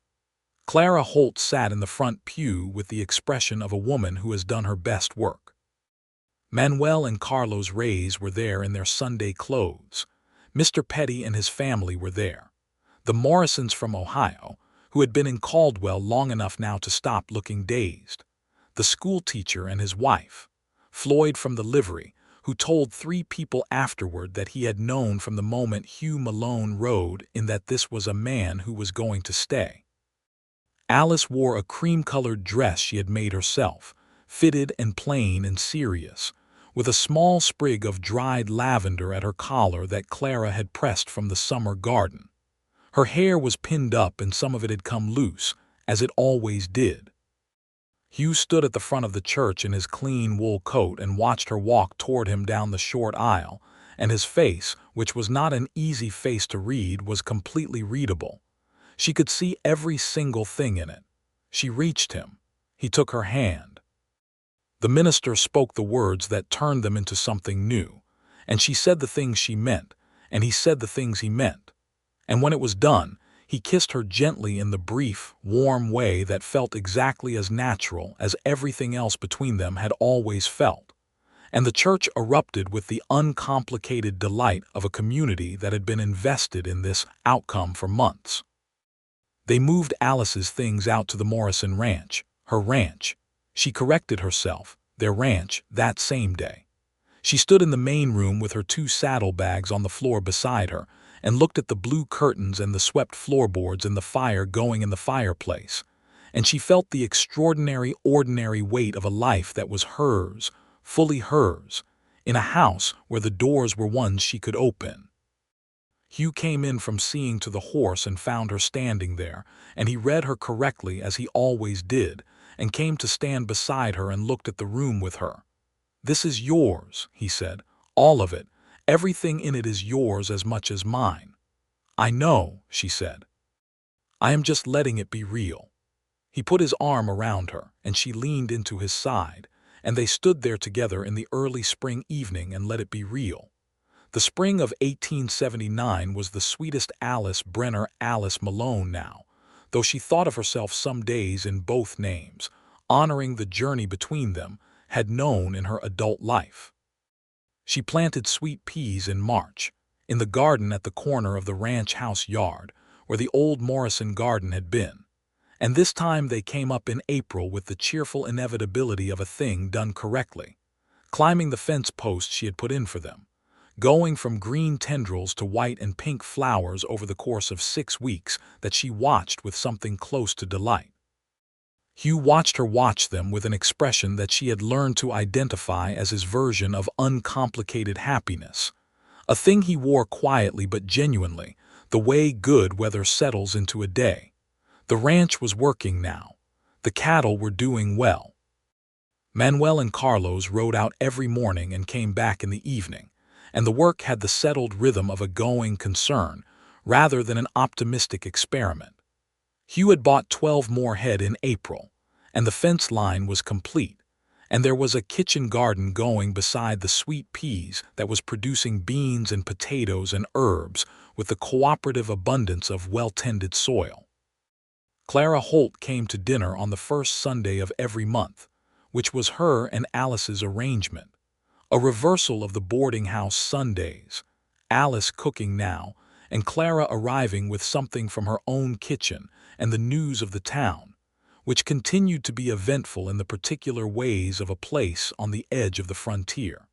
Clara Holt sat in the front pew with the expression of a woman who has done her best work. Manuel and Carlos Reyes were there in their Sunday clothes. Mr. Petty and his family were there. The Morrisons from Ohio, who had been in Caldwell long enough now to stop looking dazed. The schoolteacher and his wife. Floyd from the livery, who told 3 people afterward that he had known from the moment Hugh Malone rode in that this was a man who was going to stay. Alice wore a cream-colored dress she had made herself, fitted and plain and serious, with a small sprig of dried lavender at her collar that Clara had pressed from the summer garden. Her hair was pinned up and some of it had come loose, as it always did. Hugh stood at the front of the church in his clean wool coat and watched her walk toward him down the short aisle, and his face, which was not an easy face to read, was completely readable. She could see every single thing in it. She reached him. He took her hand. The minister spoke the words that turned them into something new, and she said the things she meant, and he said the things he meant. And when it was done, he kissed her gently in the brief, warm way that felt exactly as natural as everything else between them had always felt. And the church erupted with the uncomplicated delight of a community that had been invested in this outcome for months. They moved Alice's things out to the Morrison ranch, her ranch. She corrected herself, their ranch, that same day. She stood in the main room with her 2 saddlebags on the floor beside her, and looked at the blue curtains and the swept floorboards and the fire going in the fireplace, and she felt the extraordinary, ordinary weight of a life that was hers, fully hers, in a house where the doors were ones she could open. Hugh came in from seeing to the horse and found her standing there, and he read her correctly as he always did, and came to stand beside her and looked at the room with her. "This is yours," he said. "All of it. Everything in it is yours as much as mine." "I know," she said. "I am just letting it be real." He put his arm around her, and she leaned into his side, and they stood there together in the early spring evening and let it be real. The spring of 1879 was the sweetest Brenner Alice Malone now, though she thought of herself some days in both names, honoring the journey between them, had known in her adult life. She planted sweet peas in March, in the garden at the corner of the ranch house yard, where the old Morrison garden had been, and this time they came up in April with the cheerful inevitability of a thing done correctly, climbing the fence post she had put in for them, going from green tendrils to white and pink flowers over the course of 6 weeks that she watched with something close to delight. Hugh watched her watch them with an expression that she had learned to identify as his version of uncomplicated happiness, a thing he wore quietly but genuinely, the way good weather settles into a day. The ranch was working now. The cattle were doing well. Manuel and Carlos rode out every morning and came back in the evening, and the work had the settled rhythm of a going concern rather than an optimistic experiment. Hugh had bought 12 more head in April, and the fence line was complete, and there was a kitchen garden going beside the sweet peas that was producing beans and potatoes and herbs with the cooperative abundance of well-tended soil. Clara Holt came to dinner on the first Sunday of every month, which was her and Alice's arrangement, a reversal of the boarding house Sundays, Alice cooking now, and Clara arriving with something from her own kitchen and the news of the town, which continued to be eventful in the particular ways of a place on the edge of the frontier.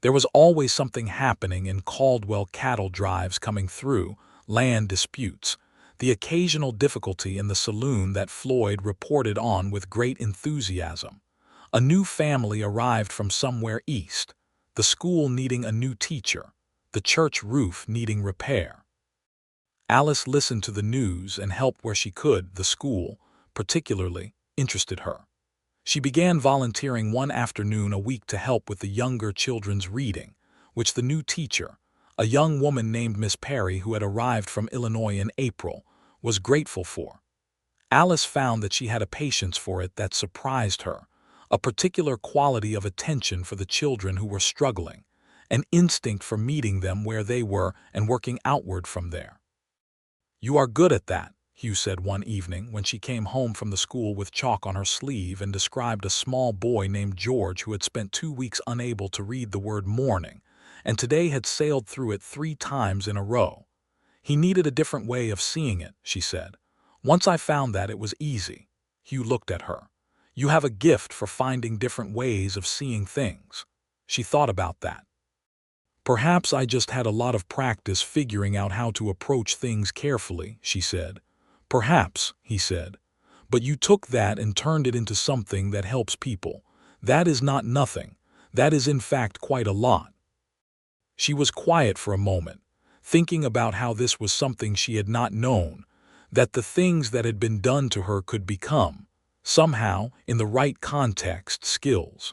There was always something happening in Caldwell cattle drives coming through, land disputes, the occasional difficulty in the saloon that Floyd reported on with great enthusiasm. A new family arrived from somewhere east, the school needing a new teacher, the church roof needing repair. Alice listened to the news and helped where she could. The school, particularly, interested her. She began volunteering one afternoon a week to help with the younger children's reading, which the new teacher, a young woman named Miss Perry who had arrived from Illinois in April, was grateful for. Alice found that she had a patience for it that surprised her, a particular quality of attention for the children who were struggling, an instinct for meeting them where they were and working outward from there. "You are good at that," Hugh said one evening when she came home from the school with chalk on her sleeve and described a small boy named George who had spent 2 weeks unable to read the word morning, and today had sailed through it 3 times in a row. "He needed a different way of seeing it," she said. "Once I found that, it was easy." Hugh looked at her. "You have a gift for finding different ways of seeing things." She thought about that. "Perhaps I just had a lot of practice figuring out how to approach things carefully," she said. "Perhaps," he said. "But you took that and turned it into something that helps people. That is not nothing. That is in fact quite a lot." She was quiet for a moment, thinking about how this was something she had not known, that the things that had been done to her could become, somehow, in the right context, skills.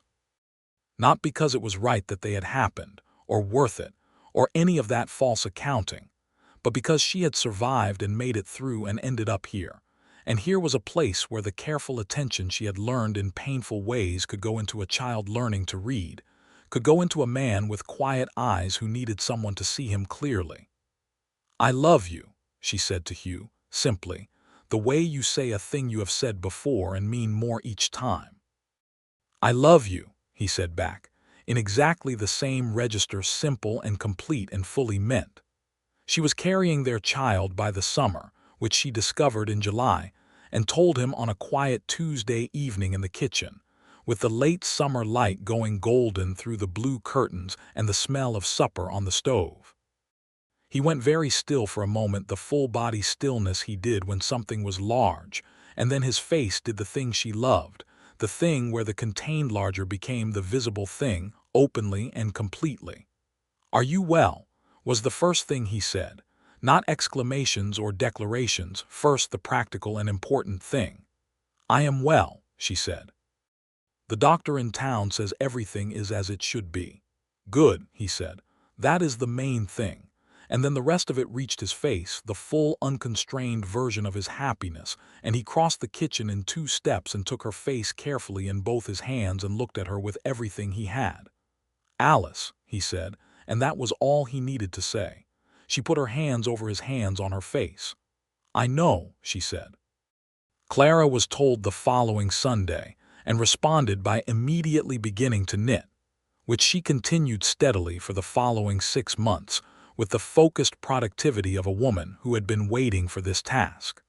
Not because it was right that they had happened, or worth it, or any of that false accounting, but because she had survived and made it through and ended up here. And here was a place where the careful attention she had learned in painful ways could go into a child learning to read, could go into a man with quiet eyes who needed someone to see him clearly. "I love you," she said to Hugh, simply, "the way you say a thing you have said before and mean more each time." "I love you," he said back, in exactly the same register, simple and complete and fully meant. She was carrying their child by the summer, which she discovered in July, and told him on a quiet Tuesday evening in the kitchen, with the late summer light going golden through the blue curtains and the smell of supper on the stove. He went very still for a moment, the full-body stillness he did when something was large, and then his face did the thing she loved, the thing where the contained larger became the visible thing, openly and completely. "Are you well?" was the first thing he said. Not exclamations or declarations, first the practical and important thing. "I am well," she said. "The doctor in town says everything is as it should be." "Good," he said. "That is the main thing." And then the rest of it reached his face, the full, unconstrained version of his happiness, and he crossed the kitchen in 2 steps and took her face carefully in both his hands and looked at her with everything he had. "Alice," he said, and that was all he needed to say. She put her hands over his hands on her face. "I know," she said. Clara was told the following Sunday, and responded by immediately beginning to knit, which she continued steadily for the following 6 months, with the focused productivity of a woman who had been waiting for this task.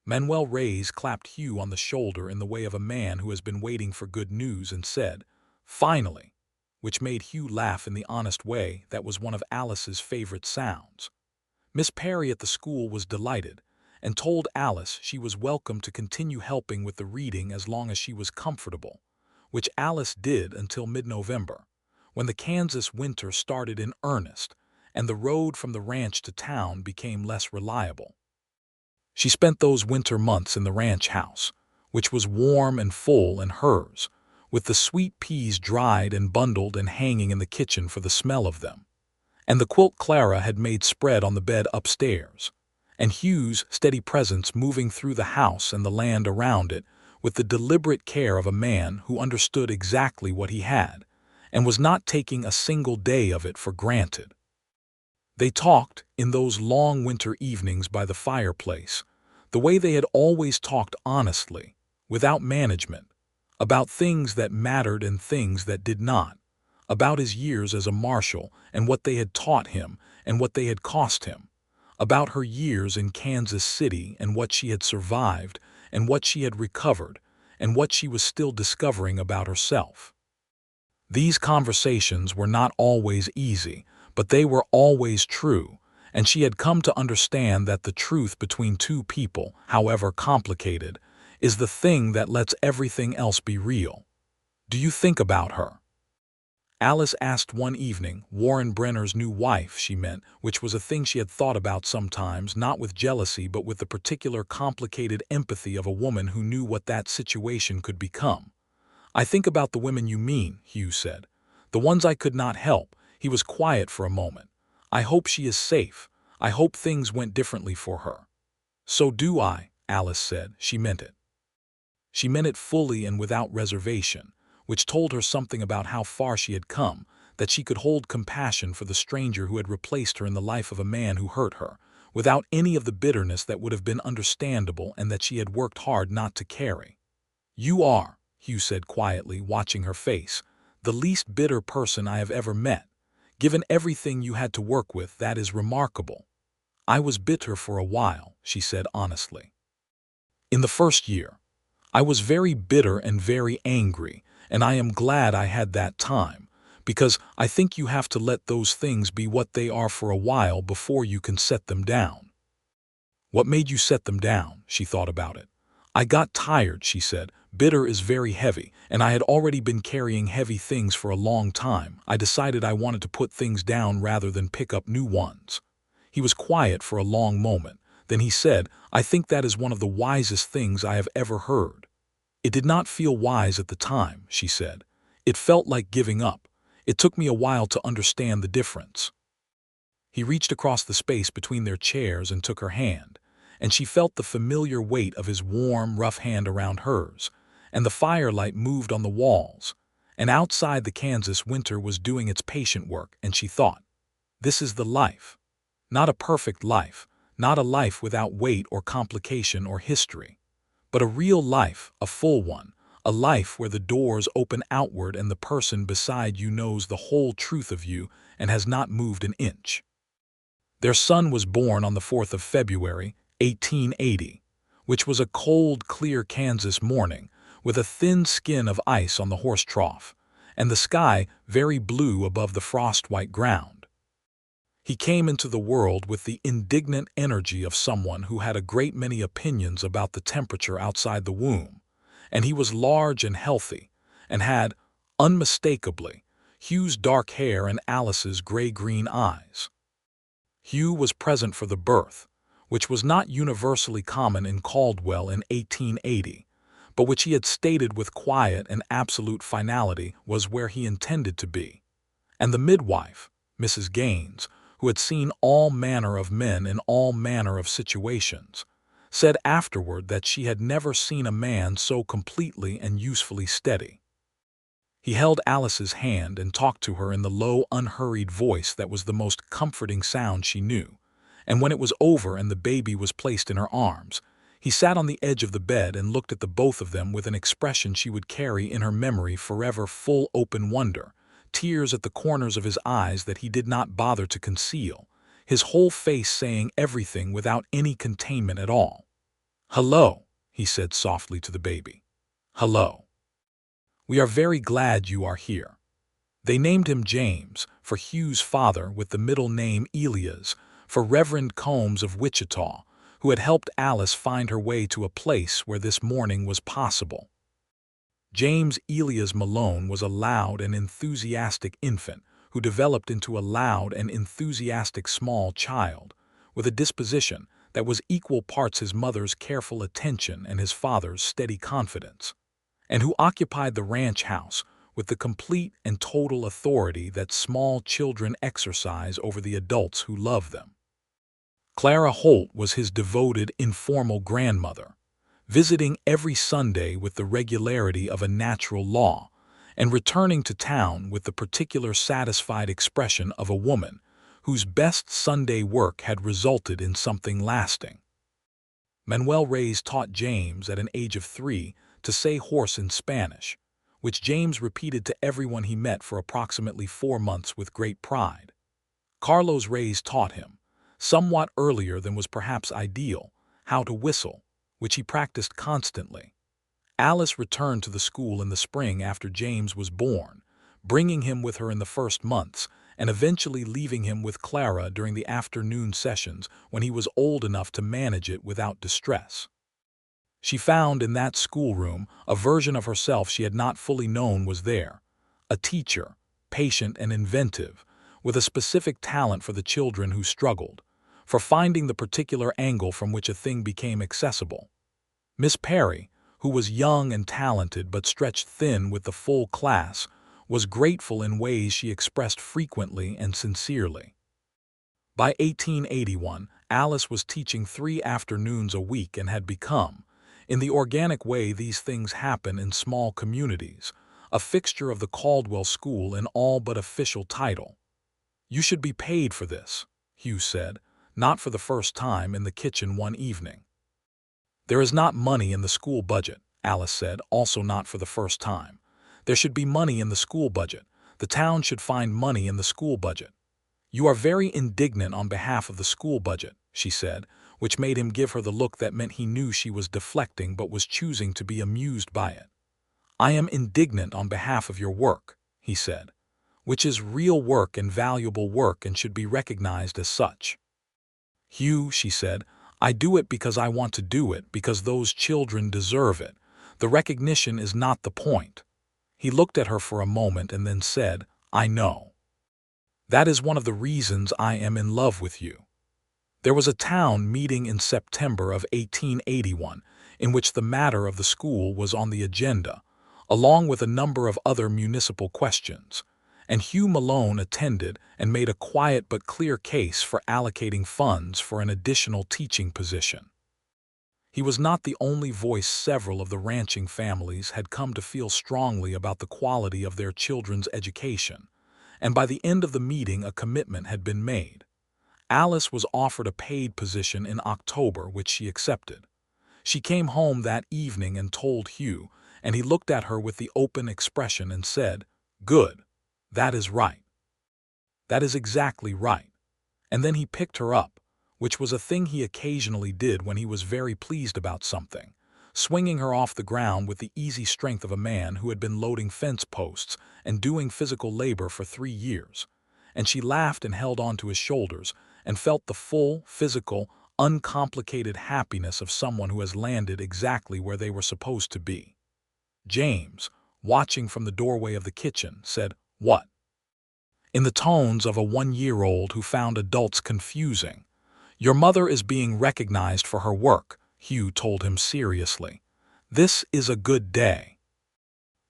Manuel Reyes clapped Hugh on the shoulder in the way of a man who has been waiting for good news and said, "Finally," which made Hugh laugh in the honest way that was one of Alice's favorite sounds. Miss Perry at the school was delighted, and told Alice she was welcome to continue helping with the reading as long as she was comfortable, which Alice did until mid-November, when the Kansas winter started in earnest, and the road from the ranch to town became less reliable. She spent those winter months in the ranch house, which was warm and full and hers, with the sweet peas dried and bundled and hanging in the kitchen for the smell of them, and the quilt Clara had made spread on the bed upstairs, and Hugh's steady presence moving through the house and the land around it with the deliberate care of a man who understood exactly what he had, and was not taking a single day of it for granted. They talked, in those long winter evenings by the fireplace, the way they had always talked honestly, without management, about things that mattered and things that did not, about his years as a marshal and what they had taught him and what they had cost him, about her years in Kansas City and what she had survived and what she had recovered and what she was still discovering about herself. These conversations were not always easy, but they were always true, and she had come to understand that the truth between 2 people, however complicated, is the thing that lets everything else be real. "Do you think about her?" Alice asked one evening. Warren Brenner's new wife, she meant, which was a thing she had thought about sometimes, not with jealousy but with the particular complicated empathy of a woman who knew what that situation could become. "I think about the women you mean," Hugh said. "The ones I could not help." He was quiet for a moment. "I hope she is safe. I hope things went differently for her." "So do I," Alice said. She meant it. She meant it fully and without reservation, which told her something about how far she had come, that she could hold compassion for the stranger who had replaced her in the life of a man who hurt her, without any of the bitterness that would have been understandable and that she had worked hard not to carry. "You are," Hugh said quietly, watching her face, "the least bitter person I have ever met. Given everything you had to work with, that is remarkable." "I was bitter for a while," she said honestly. "In the first year. I was very bitter and very angry, and I am glad I had that time, because I think you have to let those things be what they are for a while before you can set them down." "What made you set them down?" She thought about it. "I got tired," she said. "Bitter is very heavy, and I had already been carrying heavy things for a long time. I decided I wanted to put things down rather than pick up new ones." He was quiet for a long moment. Then he said, "I think that is one of the wisest things I have ever heard." "It did not feel wise at the time," she said. "It felt like giving up. It took me a while to understand the difference." He reached across the space between their chairs and took her hand, and she felt the familiar weight of his warm, rough hand around hers, and the firelight moved on the walls, and outside the Kansas winter was doing its patient work, and she thought, "This is the life. Not a perfect life, not a life without weight or complication or history, but a real life, a full one, a life where the doors open outward and the person beside you knows the whole truth of you and has not moved an inch." Their son was born on the 4th of February, 1880, which was a cold, clear Kansas morning, with a thin skin of ice on the horse trough, and the sky very blue above the frost-white ground. He came into the world with the indignant energy of someone who had a great many opinions about the temperature outside the womb, and he was large and healthy, and had, unmistakably, Hugh's dark hair and Alice's gray-green eyes. Hugh was present for the birth, which was not universally common in Caldwell in 1880, but which he had stated with quiet and absolute finality was where he intended to be. And the midwife, Mrs. Gaines, who had seen all manner of men in all manner of situations, said afterward that she had never seen a man so completely and usefully steady. He held Alice's hand and talked to her in the low, unhurried voice that was the most comforting sound she knew, and when it was over and the baby was placed in her arms, he sat on the edge of the bed and looked at the both of them with an expression she would carry in her memory forever, full open wonder, tears at the corners of his eyes that he did not bother to conceal, his whole face saying everything without any containment at all. "Hello," he said softly to the baby. "Hello. We are very glad you are here." They named him James, for Hugh's father, with the middle name Elias, for Reverend Combs of Wichita, who had helped Alice find her way to a place where this morning was possible. James Elias Malone was a loud and enthusiastic infant who developed into a loud and enthusiastic small child, with a disposition that was equal parts his mother's careful attention and his father's steady confidence, and who occupied the ranch house with the complete and total authority that small children exercise over the adults who love them. Clara Holt was his devoted, informal grandmother, visiting every Sunday with the regularity of a natural law, and returning to town with the particular satisfied expression of a woman whose best Sunday work had resulted in something lasting. Manuel Reyes taught James at an age of 3 to say horse in Spanish, which James repeated to everyone he met for approximately 4 months with great pride. Carlos Reyes taught him, somewhat earlier than was perhaps ideal, how to whistle, which he practiced constantly. Alice returned to the school in the spring after James was born, bringing him with her in the first months, and eventually leaving him with Clara during the afternoon sessions when he was old enough to manage it without distress. She found in that schoolroom a version of herself she had not fully known was there, a teacher, patient and inventive, with a specific talent for the children who struggled, for finding the particular angle from which a thing became accessible. Miss Perry, who was young and talented but stretched thin with the full class, was grateful in ways she expressed frequently and sincerely. By 1881, Alice was teaching 3 afternoons a week and had become, in the organic way these things happen in small communities, a fixture of the Caldwell School in all but official title. "You should be paid for this," Hugh said, not for the first time, in the kitchen one evening. "There is not money in the school budget," Alice said, also not for the first time. "There should be money in the school budget. The town should find money in the school budget." "You are very indignant on behalf of the school budget," she said, which made him give her the look that meant he knew she was deflecting but was choosing to be amused by it. "I am indignant on behalf of your work," he said, "which is real work and valuable work and should be recognized as such." "Hugh," she said, "I do it because I want to do it, because those children deserve it. The recognition is not the point." He looked at her for a moment and then said, "I know. That is one of the reasons I am in love with you." There was a town meeting in September of 1881 in which the matter of the school was on the agenda, along with a number of other municipal questions, and Hugh Malone attended and made a quiet but clear case for allocating funds for an additional teaching position. He was not the only voice. Several of the ranching families had come to feel strongly about the quality of their children's education, and by the end of the meeting a commitment had been made. Alice was offered a paid position in October, which she accepted. She came home that evening and told Hugh, and he looked at her with the open expression and said, "Good. That is right. That is exactly right." And then he picked her up, which was a thing he occasionally did when he was very pleased about something, swinging her off the ground with the easy strength of a man who had been loading fence posts and doing physical labor for 3 years, and she laughed and held onto his shoulders and felt the full, physical, uncomplicated happiness of someone who has landed exactly where they were supposed to be. James, watching from the doorway of the kitchen, said, "What?" in the tones of a 1-year-old who found adults confusing. "Your mother is being recognized for her work," Hugh told him seriously. "This is a good day."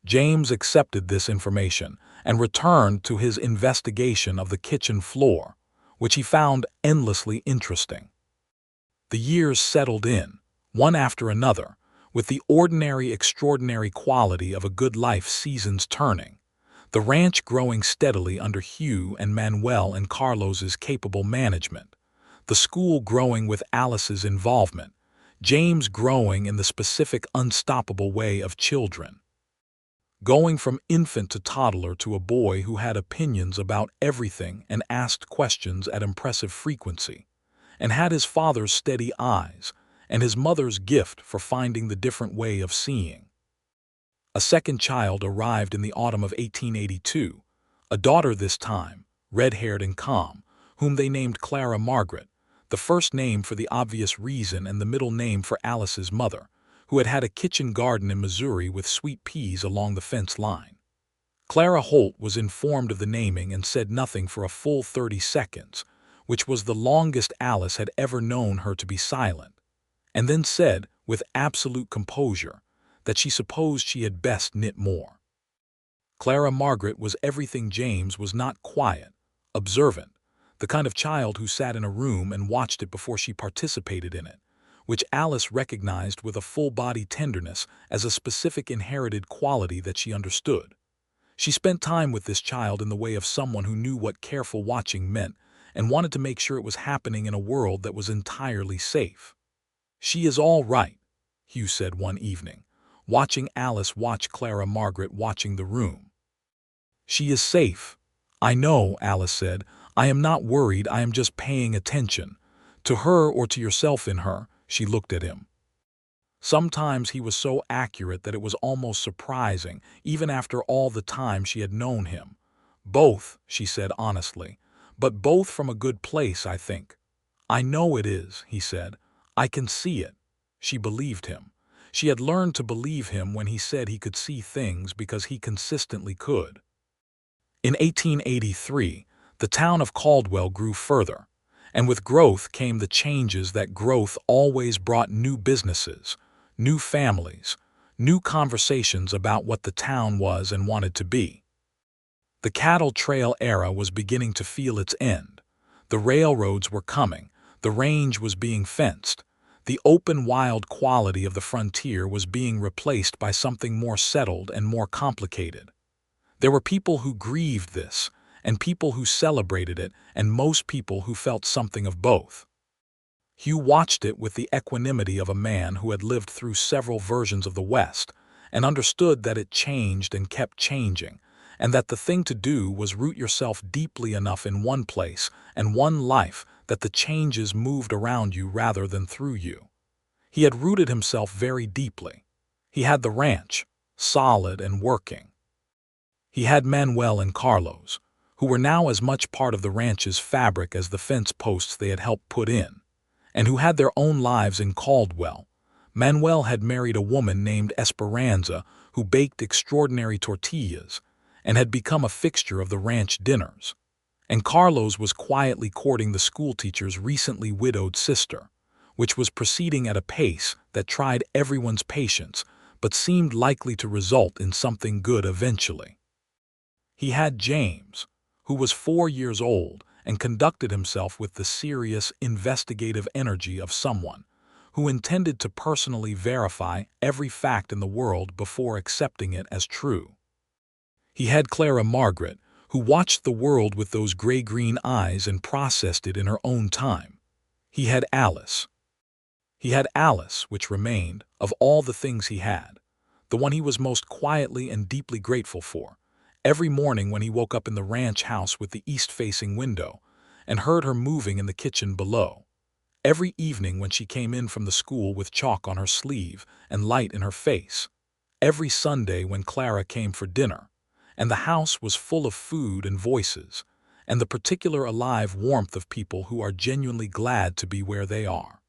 James accepted this information and returned to his investigation of the kitchen floor, which he found endlessly interesting. The years settled in, one after another, with the ordinary extraordinary quality of a good life seasons turning, the ranch growing steadily under Hugh and Manuel and Carlos's capable management, the school growing with Alice's involvement, James growing in the specific unstoppable way of children. Going from infant to toddler to a boy who had opinions about everything and asked questions at impressive frequency, and had his father's steady eyes and his mother's gift for finding the different way of seeing. A second child arrived in the autumn of 1882, a daughter this time, red-haired and calm, whom they named Clara Margaret, the first name for the obvious reason and the middle name for Alice's mother, who had had a kitchen garden in Missouri with sweet peas along the fence line. Clara Holt was informed of the naming and said nothing for a full 30 seconds, which was the longest Alice had ever known her to be silent, and then said, with absolute composure, that she supposed she had best knit more. Clara Margaret was everything James was not: quiet, observant, the kind of child who sat in a room and watched it before she participated in it, which Alice recognized with a full-body tenderness as a specific inherited quality that she understood. She spent time with this child in the way of someone who knew what careful watching meant and wanted to make sure it was happening in a world that was entirely safe. "She is all right," Hugh said one evening, watching Alice watch Clara Margaret watching the room. "She is safe." "I know," Alice said. "I am not worried, I am just paying attention. To her or to yourself in her." She looked at him. Sometimes he was so accurate that it was almost surprising, even after all the time she had known him. "Both," she said honestly, "but both from a good place, I think." "I know it is," he said. "I can see it." She believed him. She had learned to believe him when he said he could see things because he consistently could. In 1883, the town of Caldwell grew further, and with growth came the changes that growth always brought: new businesses, new families, new conversations about what the town was and wanted to be. The cattle trail era was beginning to feel its end. The railroads were coming, the range was being fenced, the open wild quality of the frontier was being replaced by something more settled and more complicated. There were people who grieved this, and people who celebrated it, and most people who felt something of both. Hugh watched it with the equanimity of a man who had lived through several versions of the West and understood that it changed and kept changing, and that the thing to do was root yourself deeply enough in one place and one life that the changes moved around you rather than through you. He had rooted himself very deeply. He had the ranch, solid and working. He had Manuel and Carlos, who were now as much part of the ranch's fabric as the fence posts they had helped put in, and who had their own lives in Caldwell. Manuel had married a woman named Esperanza who baked extraordinary tortillas and had become a fixture of the ranch dinners. And Carlos was quietly courting the schoolteacher's recently widowed sister, which was proceeding at a pace that tried everyone's patience but seemed likely to result in something good eventually. He had James, who was 4 years old and conducted himself with the serious, investigative energy of someone who intended to personally verify every fact in the world before accepting it as true. He had Clara Margaret, who watched the world with those gray-green eyes and processed it in her own time. He had Alice. Which remained, of all the things he had, the one he was most quietly and deeply grateful for. Every morning when he woke up in the ranch house with the east-facing window and heard her moving in the kitchen below. Every evening when she came in from the school with chalk on her sleeve and light in her face. Every Sunday when Clara came for dinner, and the house was full of food and voices, and the particular alive warmth of people who are genuinely glad to be where they are.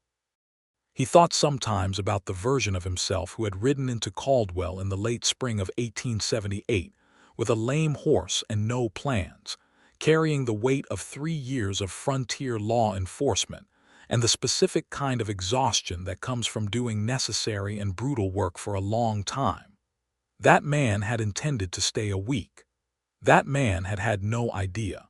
He thought sometimes about the version of himself who had ridden into Caldwell in the late spring of 1878 with a lame horse and no plans, carrying the weight of 3 years of frontier law enforcement and the specific kind of exhaustion that comes from doing necessary and brutal work for a long time. That man had intended to stay a week. That man had had no idea.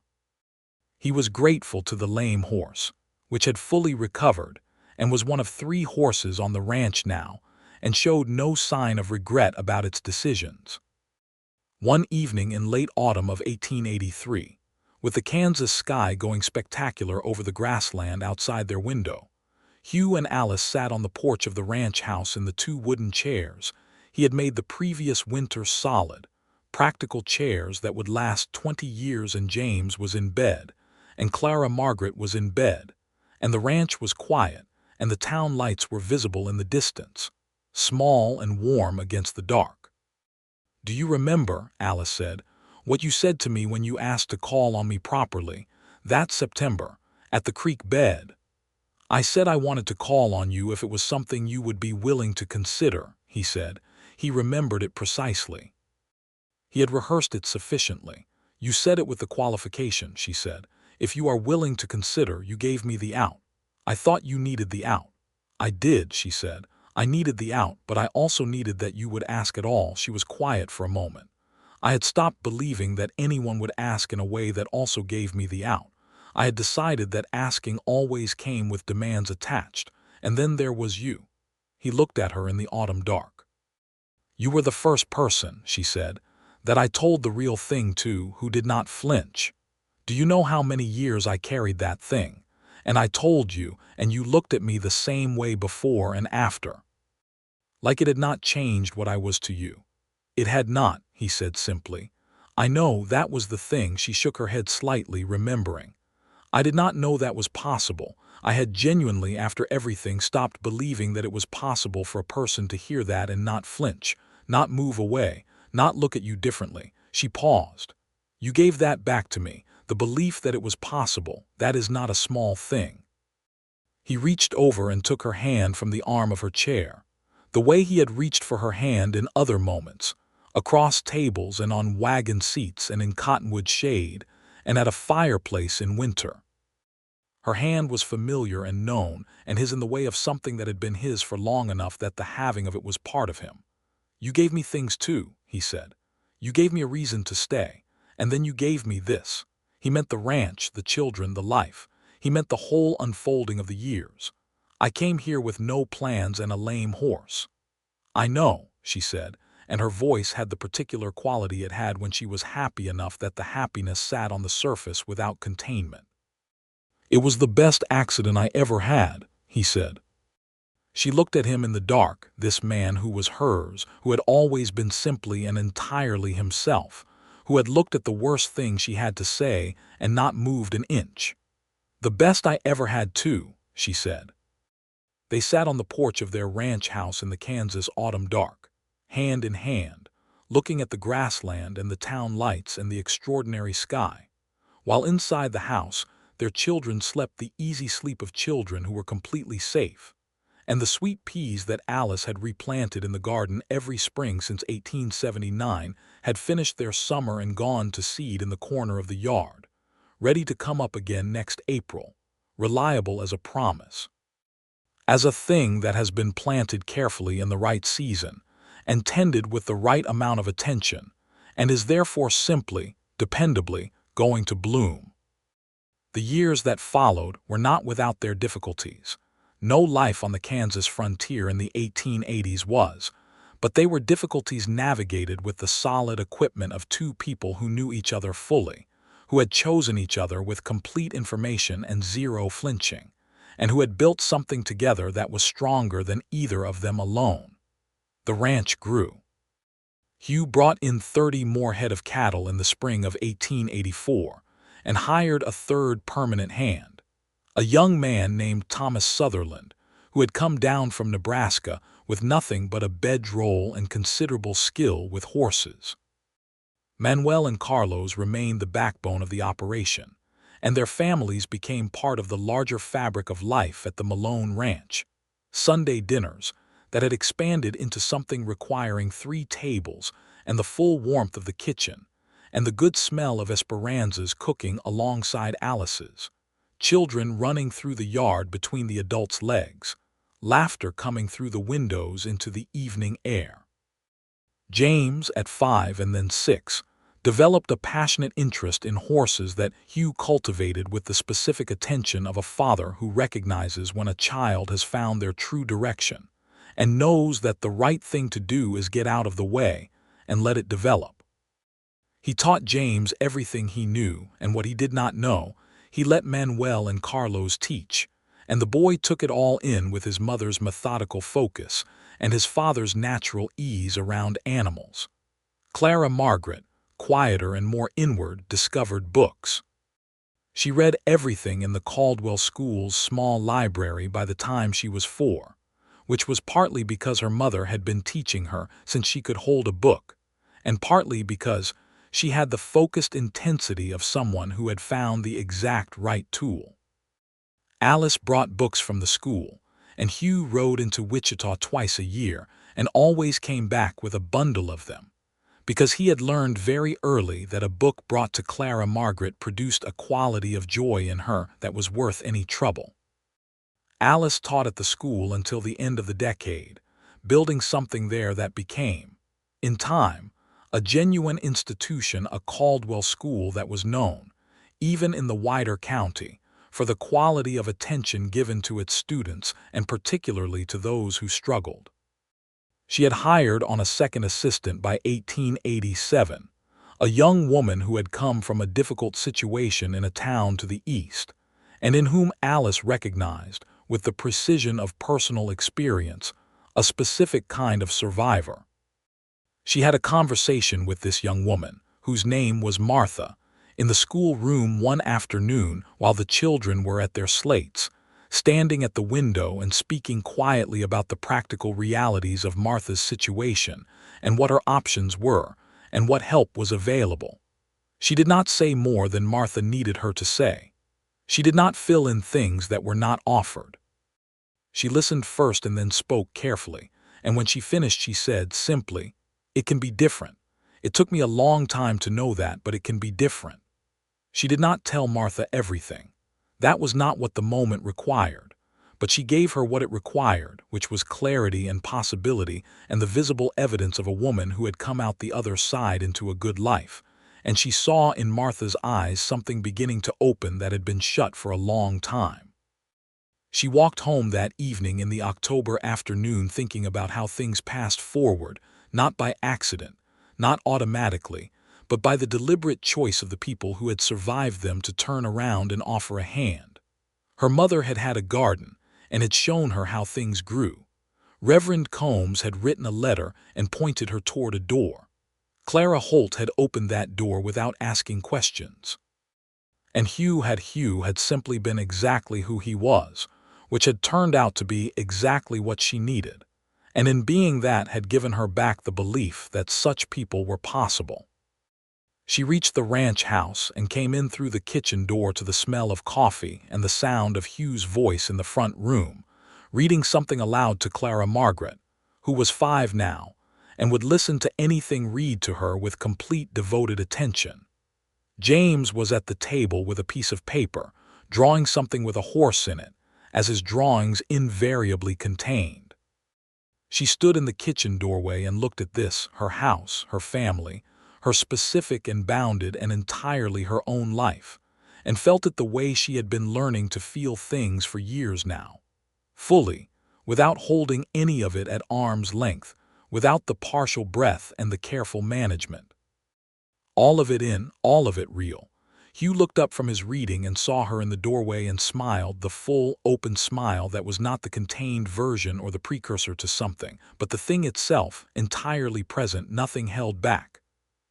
He was grateful to the lame horse, which had fully recovered and was one of 3 horses on the ranch now, and showed no sign of regret about its decisions. One evening in late autumn of 1883, with the Kansas sky going spectacular over the grassland outside their window, Hugh and Alice sat on the porch of the ranch house in the 2 wooden chairs he had made the previous winter solid, practical chairs that would last 20 years, and James was in bed, and Clara Margaret was in bed, and the ranch was quiet, and the town lights were visible in the distance, small and warm against the dark. "Do you remember," Alice said, "what you said to me when you asked to call on me properly, that September, at the creek bed?" "I said I wanted to call on you if it was something you would be willing to consider," he said. He remembered it precisely. He had rehearsed it sufficiently. "You said it with the qualification," she said. "If you are willing to consider, you gave me the out. I thought you needed the out." "I did," she said. "I needed the out, but I also needed that you would ask at all." She was quiet for a moment. "I had stopped believing that anyone would ask in a way that also gave me the out. I had decided that asking always came with demands attached, and then there was you." He looked at her in the autumn dark. "You were the first person," she said, "that I told the real thing to who did not flinch. Do you know how many years I carried that thing? And I told you, and you looked at me the same way before and after. Like it had not changed what I was to you." "It had not," he said simply. "I know that was the thing." She shook her head slightly, remembering. "I did not know that was possible. I had genuinely, after everything, stopped believing that it was possible for a person to hear that and not flinch, not move away, not look at you differently." She paused. "You gave that back to me, the belief that it was possible. That is not a small thing." He reached over and took her hand from the arm of her chair, the way he had reached for her hand in other moments, across tables and on wagon seats and in cottonwood shade and at a fireplace in winter. Her hand was familiar and known, and his in the way of something that had been his for long enough that the having of it was part of him. "You gave me things too," he said. "You gave me a reason to stay, and then you gave me this." He meant the ranch, the children, the life. He meant the whole unfolding of the years. "I came here with no plans and a lame horse." "I know," she said, and her voice had the particular quality it had when she was happy enough that the happiness sat on the surface without containment. "It was the best accident I ever had," he said. She looked at him in the dark, this man who was hers, who had always been simply and entirely himself, who had looked at the worst thing she had to say and not moved an inch. "The best I ever had too," she said. They sat on the porch of their ranch house in the Kansas autumn dark, hand in hand, looking at the grassland and the town lights and the extraordinary sky, while inside the house their children slept the easy sleep of children who were completely safe, and the sweet peas that Alice had replanted in the garden every spring since 1879 had finished their summer and gone to seed in the corner of the yard, ready to come up again next April, reliable as a promise. As a thing that has been planted carefully in the right season, and tended with the right amount of attention, and is therefore simply, dependably, going to bloom. The years that followed were not without their difficulties. No life on the Kansas frontier in the 1880s was, but they were difficulties navigated with the solid equipment of 2 people who knew each other fully, who had chosen each other with complete information and zero flinching, and who had built something together that was stronger than either of them alone. The ranch grew. Hugh brought in 30 more head of cattle in the spring of 1884 and hired a 3rd permanent hand, a young man named Thomas Sutherland, who had come down from Nebraska with nothing but a bedroll and considerable skill with horses. Manuel and Carlos remained the backbone of the operation, and their families became part of the larger fabric of life at the Malone Ranch. Sunday dinners that had expanded into something requiring 3 tables and the full warmth of the kitchen, and the good smell of Esperanza's cooking alongside Alice's. Children running through the yard between the adults' legs, laughter coming through the windows into the evening air. James, at 5 and then 6, developed a passionate interest in horses that Hugh cultivated with the specific attention of a father who recognizes when a child has found their true direction and knows that the right thing to do is get out of the way and let it develop. He taught James everything he knew, and what he did not know, he let Manuel and Carlos teach, and the boy took it all in with his mother's methodical focus and his father's natural ease around animals. Clara Margaret, quieter and more inward, discovered books. She read everything in the Caldwell School's small library by the time she was 4, which was partly because her mother had been teaching her since she could hold a book, and partly because she had the focused intensity of someone who had found the exact right tool. Alice brought books from the school, and Hugh rode into Wichita twice a year and always came back with a bundle of them, because he had learned very early that a book brought to Clara Margaret produced a quality of joy in her that was worth any trouble. Alice taught at the school until the end of the decade, building something there that became, in time, a genuine institution, a Caldwell school that was known, even in the wider county, for the quality of attention given to its students and particularly to those who struggled. She had hired on a second assistant by 1887, a young woman who had come from a difficult situation in a town to the east, and in whom Alice recognized, with the precision of personal experience, a specific kind of survivor. She had a conversation with this young woman, whose name was Martha, in the school room one afternoon while the children were at their slates, standing at the window and speaking quietly about the practical realities of Martha's situation and what her options were and what help was available. She did not say more than Martha needed her to say. She did not fill in things that were not offered. She listened first and then spoke carefully, and when she finished she said simply, "It can be different. It took me a long time to know that, but it can be different." She did not tell Martha everything. That was not what the moment required, but she gave her what it required, which was clarity and possibility and the visible evidence of a woman who had come out the other side into a good life, and she saw in Martha's eyes something beginning to open that had been shut for a long time. She walked home that evening in the October afternoon thinking about how things passed forward, not by accident, not automatically, but by the deliberate choice of the people who had survived them to turn around and offer a hand. Her mother had had a garden and had shown her how things grew. Reverend Combs had written a letter and pointed her toward a door. Clara Holt had opened that door without asking questions. And Hugh had simply been exactly who he was, which had turned out to be exactly what she needed, and in being that had given her back the belief that such people were possible. She reached the ranch house and came in through the kitchen door to the smell of coffee and the sound of Hugh's voice in the front room, reading something aloud to Clara Margaret, who was 5 now, and would listen to anything read to her with complete devoted attention. James was at the table with a piece of paper, drawing something with a horse in it, as his drawings invariably contained. She stood in the kitchen doorway and looked at this, her house, her family, her specific and bounded and entirely her own life, and felt it the way she had been learning to feel things for years now, fully, without holding any of it at arm's length, without the partial breath and the careful management. All of it in, all of it real. Hugh looked up from his reading and saw her in the doorway and smiled, the full, open smile that was not the contained version or the precursor to something, but the thing itself, entirely present, nothing held back.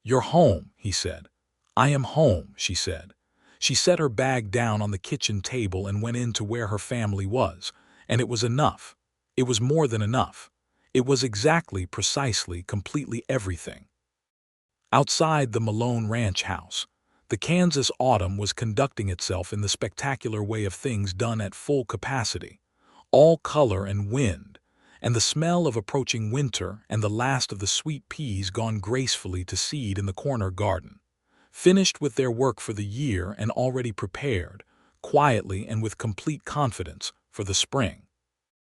"You're home," he said. "I am home," she said. She set her bag down on the kitchen table and went in to where her family was, and it was enough. It was more than enough. It was exactly, precisely, completely everything. Outside the Malone ranch house, the Kansas autumn was conducting itself in the spectacular way of things done at full capacity, all color and wind, and the smell of approaching winter and the last of the sweet peas gone gracefully to seed in the corner garden, finished with their work for the year and already prepared, quietly and with complete confidence, for the spring.